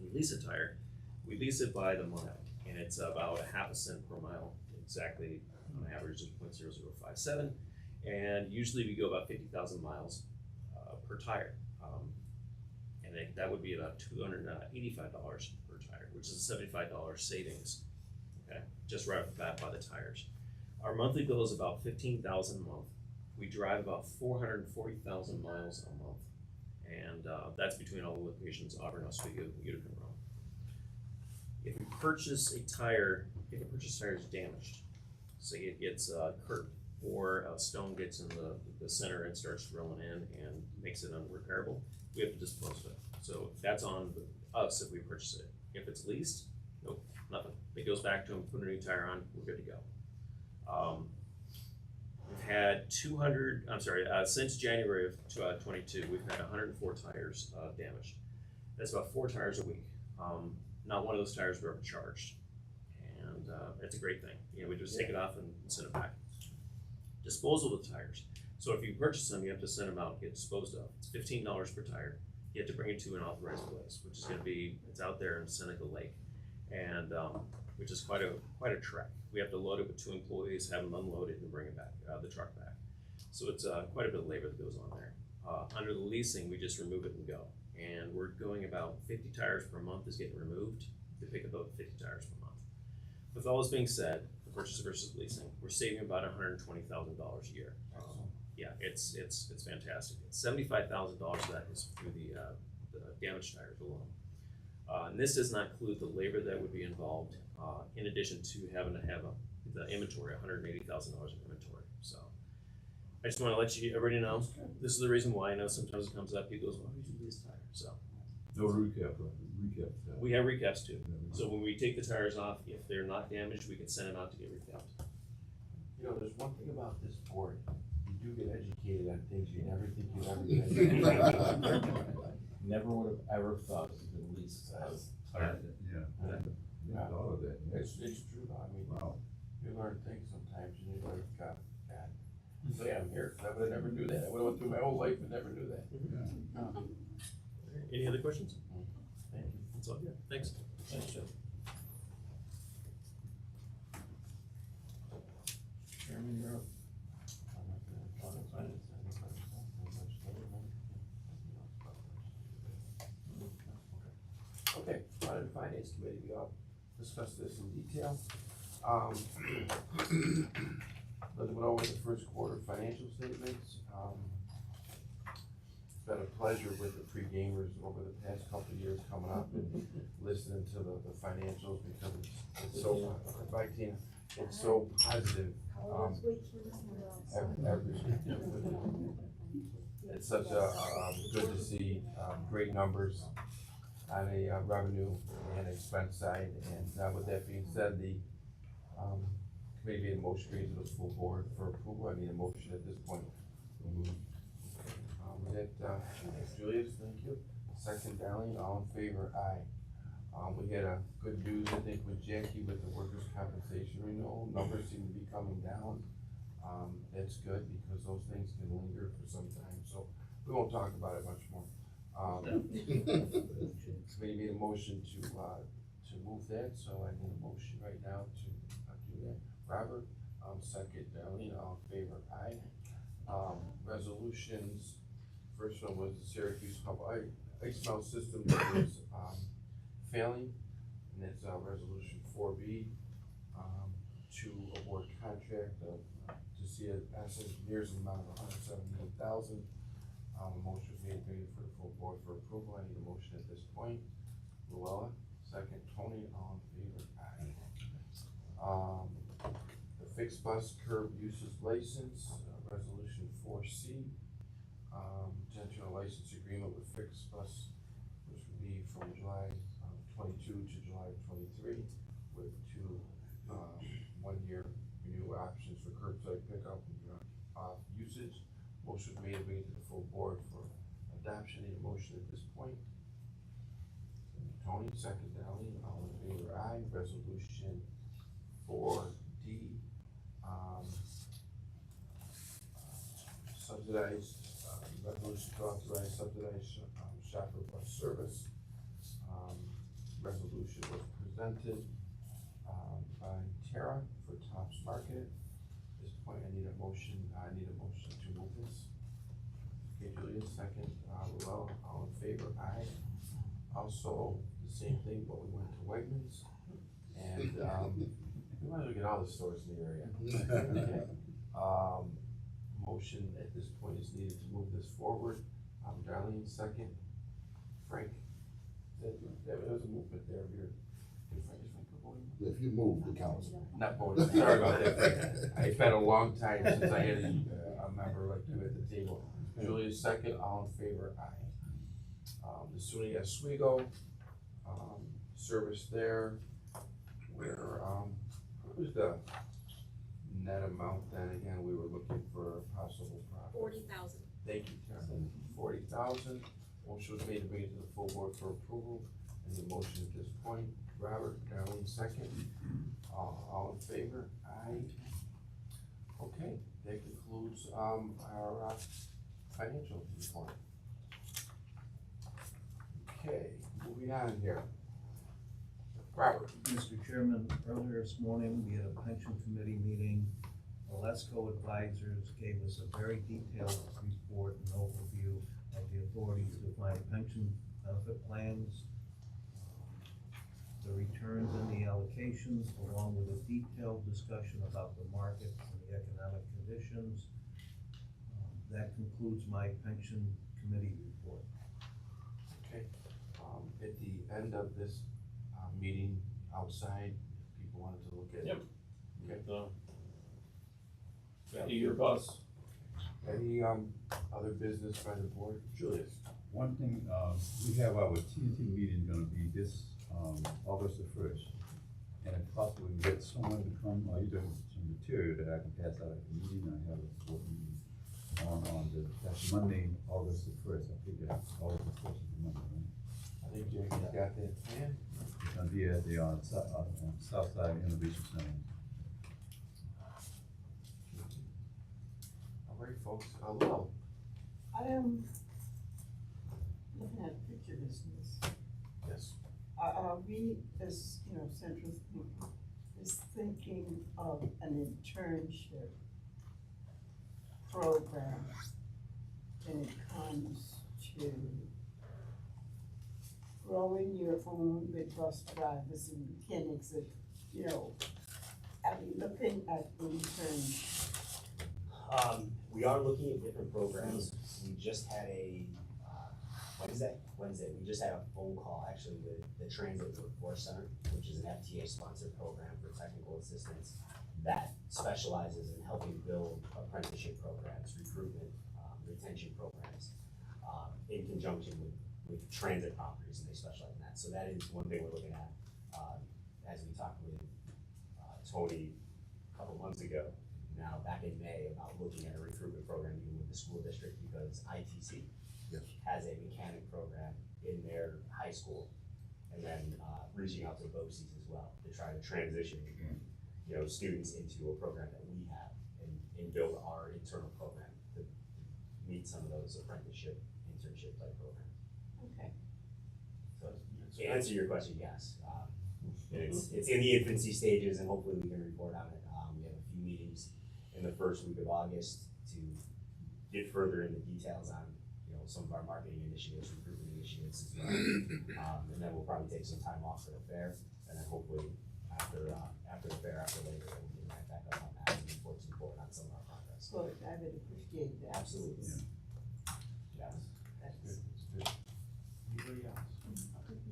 We lease a tire, we lease it by the mile, and it's about a half a cent per mile, exactly on average is 0.0057. And usually we go about 50,000 miles per tire. And that would be about $285 per tire, which is a $75 savings, okay, just right off the bat by the tires. Our monthly bill is about $15,000 a month. We drive about 440,000 miles a month, and that's between all the locations: Auburn, Oswego, Utica, and Rome. If we purchase a tire, if a purchased tire is damaged, say it gets curved, or a stone gets in the center and starts drilling in and makes it unrepairable, we have to dispose of it. So that's on us if we purchase it. If it's leased, nope, nothing. It goes back to them, put a new tire on, we're good to go. We've had since January of 22, we've had 104 tires damaged. That's about 4 tires a week. Not one of those tires were ever charged. And it's a great thing. We just take it off and send it back. disposal of the tires. So if you purchase them, you have to send them out, get disposed of. It's $15 per tire. You have to bring it to an authorized place, which is gonna be, it's out there in Seneca Lake. And, which is quite a trek. We have to load it with 2 employees, have them unload it and bring it back, the truck back. So it's, quite a bit of labor that goes on there. Under the leasing, we just remove it and go. And we're going about 50 tires per month is getting removed. They pick up about 50 tires per month. With all this being said, the purchase versus leasing, we're saving about $120,000 a year. Yeah, it's fantastic. $75,000 of that is through the damaged tires alone. And this does not include the labor that would be involved, in addition to having to have the inventory, $180,000 in inventory. So I just want to let everybody know, this is the reason why. I know sometimes it comes up, people goes, why would you lease tires? So No recap. we have recaps too. So when we take the tires off, if they're not damaged, we can send them out to get recapped. You know, there's one thing about this board, you do get educated on things you never think you'd ever get educated on. Never would have ever thought it was at least, Yeah. All of that. it's true, though. I mean, Wow. you learn things sometimes, and you're like, God, say I'm here, 'cause I would never do that, I would've went through my whole life and never do that. Any other questions? Thank you. That's all, yeah, thanks. Thanks, Jim. Chairman, you're up. Okay, Audit and Finance Committee, we all discussed this in detail. Let's go over the first quarter financial statements. It's been a pleasure with the pre-gamers over the past couple of years coming up and listening to the financials because it's so, it's so positive. It's such good to see, great numbers on a revenue and expense side. And with that being said, the committee made a motion to the full board for approval. I need a motion at this point. Julius, thank you. Second, Darlene, all in favor, aye. We had a good news, I think, with Jackie with the workers' compensation renewal. Numbers seem to be coming down. That's good because those things can linger for some time, so we won't talk about it much more. Committee made a motion to move that, so I need a motion right now to do that. Robert, second, Darlene, all in favor, aye. Resolutions, first one was the Syracuse Hub ice melt system that was failing, and that's resolution 4B to award contract to see asset engineers in the amount of $178,000. A motion was made for the full board for approval. I need a motion at this point. Luella, second, Tony, all in favor, aye. The fixed bus curb uses license, resolution 4C, potential license agreement with fixed bus, which would be from July 22 to July 23, with 2 1-year renew options for curbside pickup and drop-off usage. Motion made to the full board for adoption. Need a motion at this point. Tony, second, Darlene, all in favor, aye. Resolution 4D, subsidized, resolution to authorize subsidized shopper bus service. Resolution was presented by Tara for Tops Market. At this point, I need a motion to move this. Okay, Julia, second, Luella, all in favor, aye. Also, the same thing, but we went to Wegmans, and, we might as well get all the stores in the area. Okay. Motion at this point is needed to move this forward. Darlene, second. Frank, there was a movement there, is Frank voting? If you move the council. Not voting, sorry about that, Frank. It's been a long time since I had a member like you at the table. Julia, second, all in favor, aye. The SUNY Oswego, service there, where, what was the net amount then again? We were looking for a possible profit. 40,000. Thank you, Karen. 40,000. Motion was made to bring it to the full board for approval. Any motion at this point? Robert, Darlene, second. All in favor? Aye. Okay, that concludes, our, financial report. Okay, moving on here. Robert? Mr. Chairman, earlier this morning, we had a pension committee meeting. Valesco Advisors gave us a very detailed report and overview of the authority to define pension benefit plans, the returns and the allocations, along with a detailed discussion about the market and the economic conditions. That concludes my pension committee report. Okay, at the end of this, meeting outside, people wanted to look at. Yep. Okay. Your boss. Any, other business by the board? Julius? One thing, we have our TNT meeting gonna be this, August the first. And if possible, we get someone to come, either some material that I can pass out at the meeting, I have a board meeting that's Monday, August the first, I think that's August the first of the month, right? I think James got that plan. It's gonna be at the, South Side Innovation Center. All right, folks, Lil. I am looking at picture business. Yes. We, as, you know, Central is thinking of an internship program when it comes to growing your own with bus drivers and mechanics and, you know, are we looking at internships? We are looking at different programs. We just had a, Wednesday, we just had a phone call actually with the Transit Workforce Center, which is an FTA sponsored program for technical assistance that specializes in helping build apprenticeship programs, recruitment, retention programs, in conjunction with transit properties, and they specialize in that. So that is one thing we're looking at, as we talked with Tony a couple months ago, now back in May, about looking at a recruitment program even with the school district, because ITC has a mechanic program in their high school, and then reaching out to BOCES as well to try to transition, you know, students into a program that we have and build our internal program to meet some of those apprenticeship, internship type programs. Okay. So to answer your question, yes, it's in the infancy stages, and hopefully we can report on it. We have a few meetings in the first week of August to get further into details on, you know, some of our marketing initiatives, recruitment initiatives as well. And then we'll probably take some time off for the fair, and then hopefully after the fair, after Labor Day, we'll get right back up on that and report on some of our progress. Good, I would appreciate that. Absolutely. Yes. Anybody else?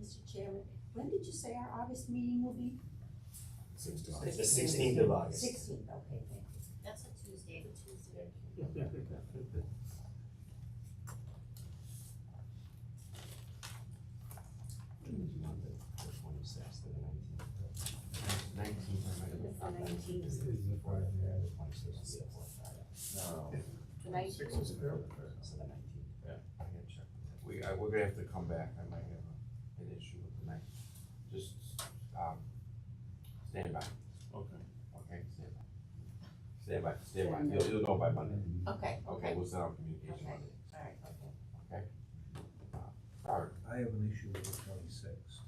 Mr. Chairman, when did you say our August meeting will be? It's the 16th of August. 16th, okay, thank you. That's a Tuesday. The 26th and the 19th. 19th, I might have. It's the 19th. The 26th will be a fourth Friday. No. The 19th. So the 19th. I gotta check with that. We're gonna have to come back, I might have an issue with the night. Just, stand by, Okay. okay, stand by, you'll know by Monday. Okay, We'll send out communication Okay. Monday, All right, okay. okay? Robert? I have an issue with the 26th.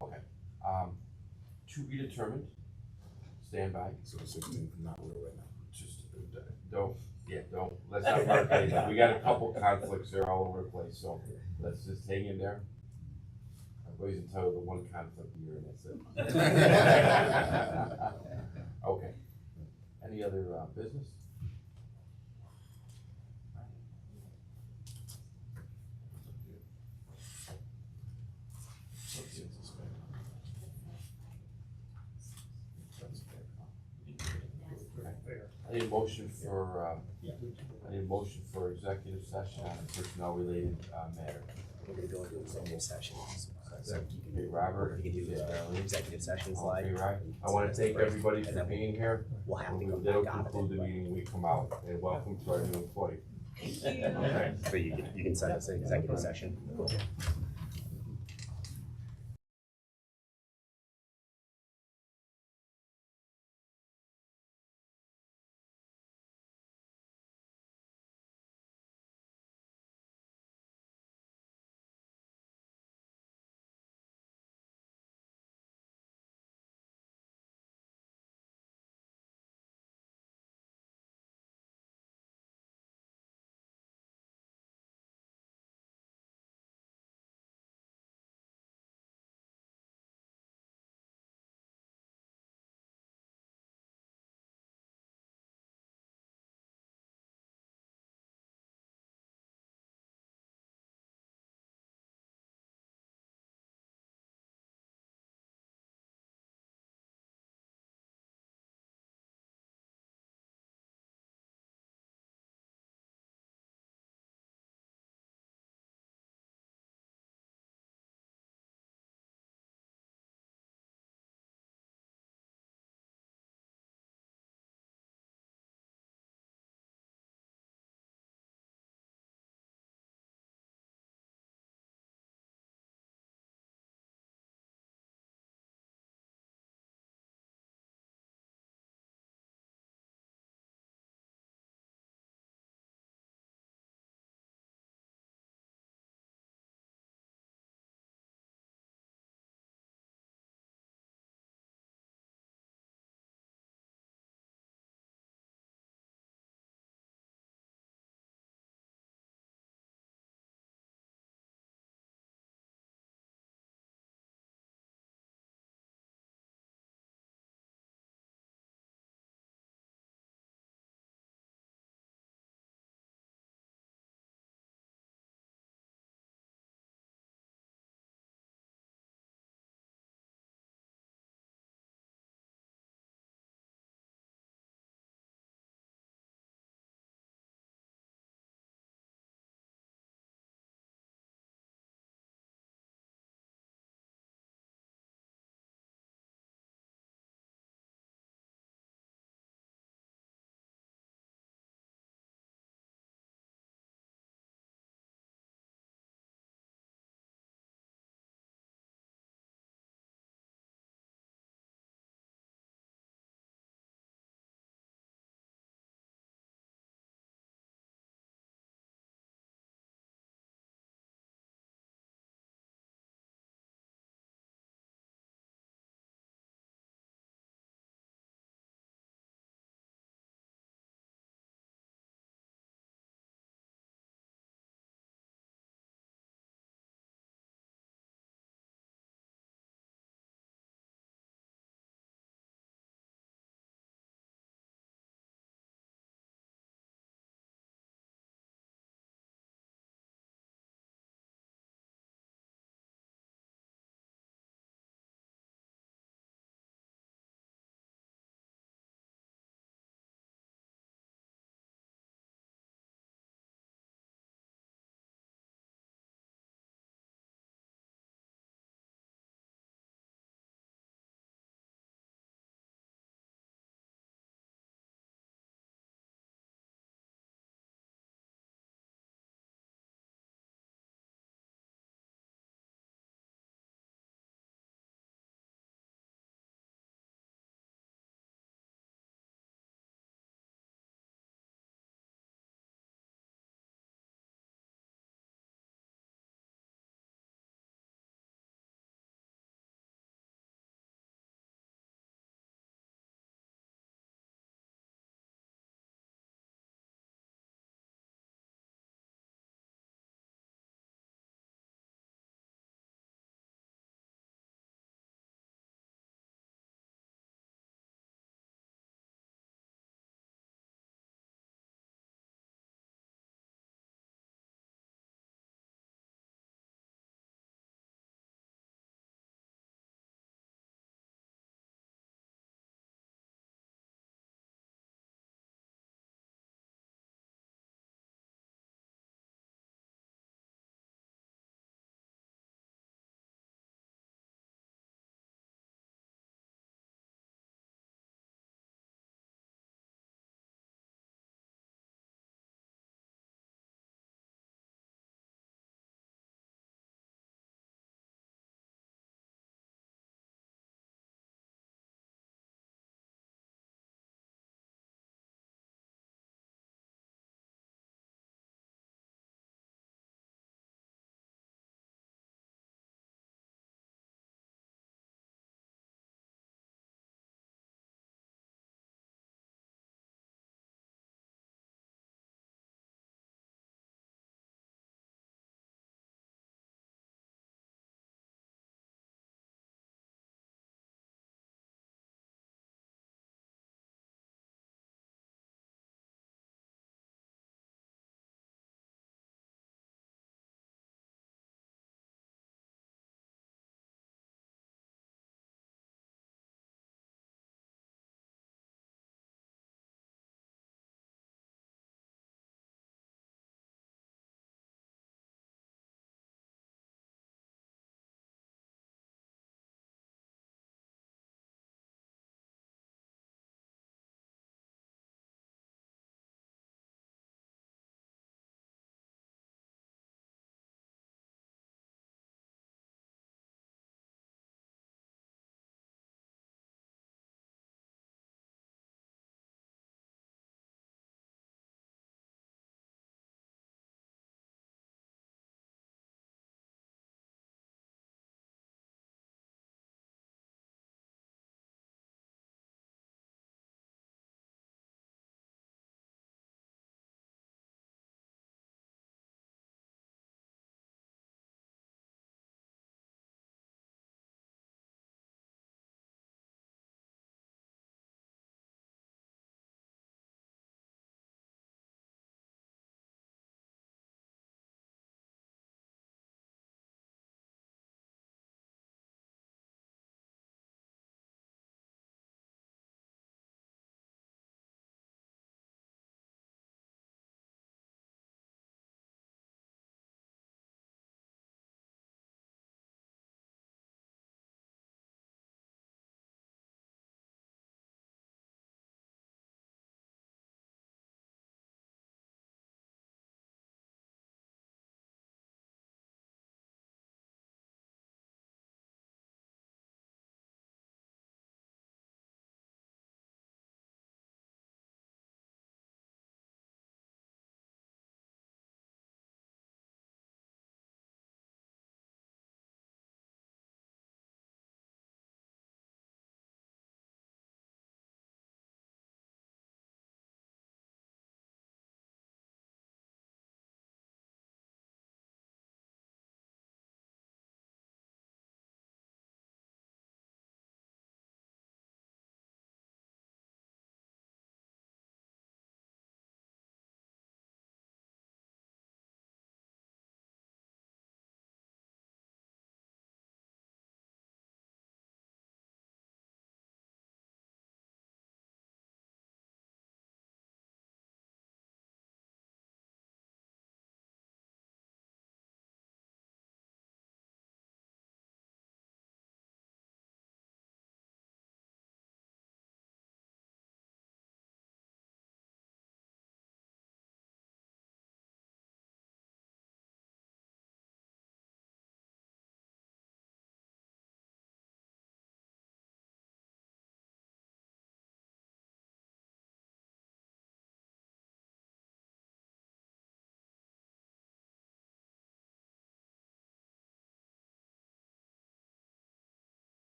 Okay, to be determined, stand by. So 16th, not real right now. Just, let's not mark anything. We got a couple conflicts there all over the place, so let's just hang in there. Everybody's entitled to one conflict a year, and that's it. Okay. Any other, business? I need a motion for executive session on a personnel related matter. We're gonna go into executive session. Okay, Robert. We can do the executive session slide. Okay, right. I wanna thank everybody for being here. We'll have to We go will back out of conclude it. the meeting when we come out, and welcome to our new employee. So you can send us an executive session.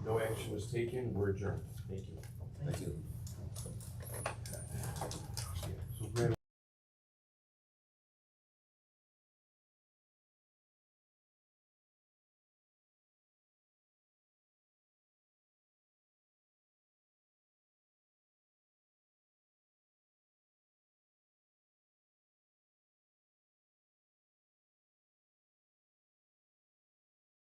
No action was taken, we're adjourned. Thank you. Thank you.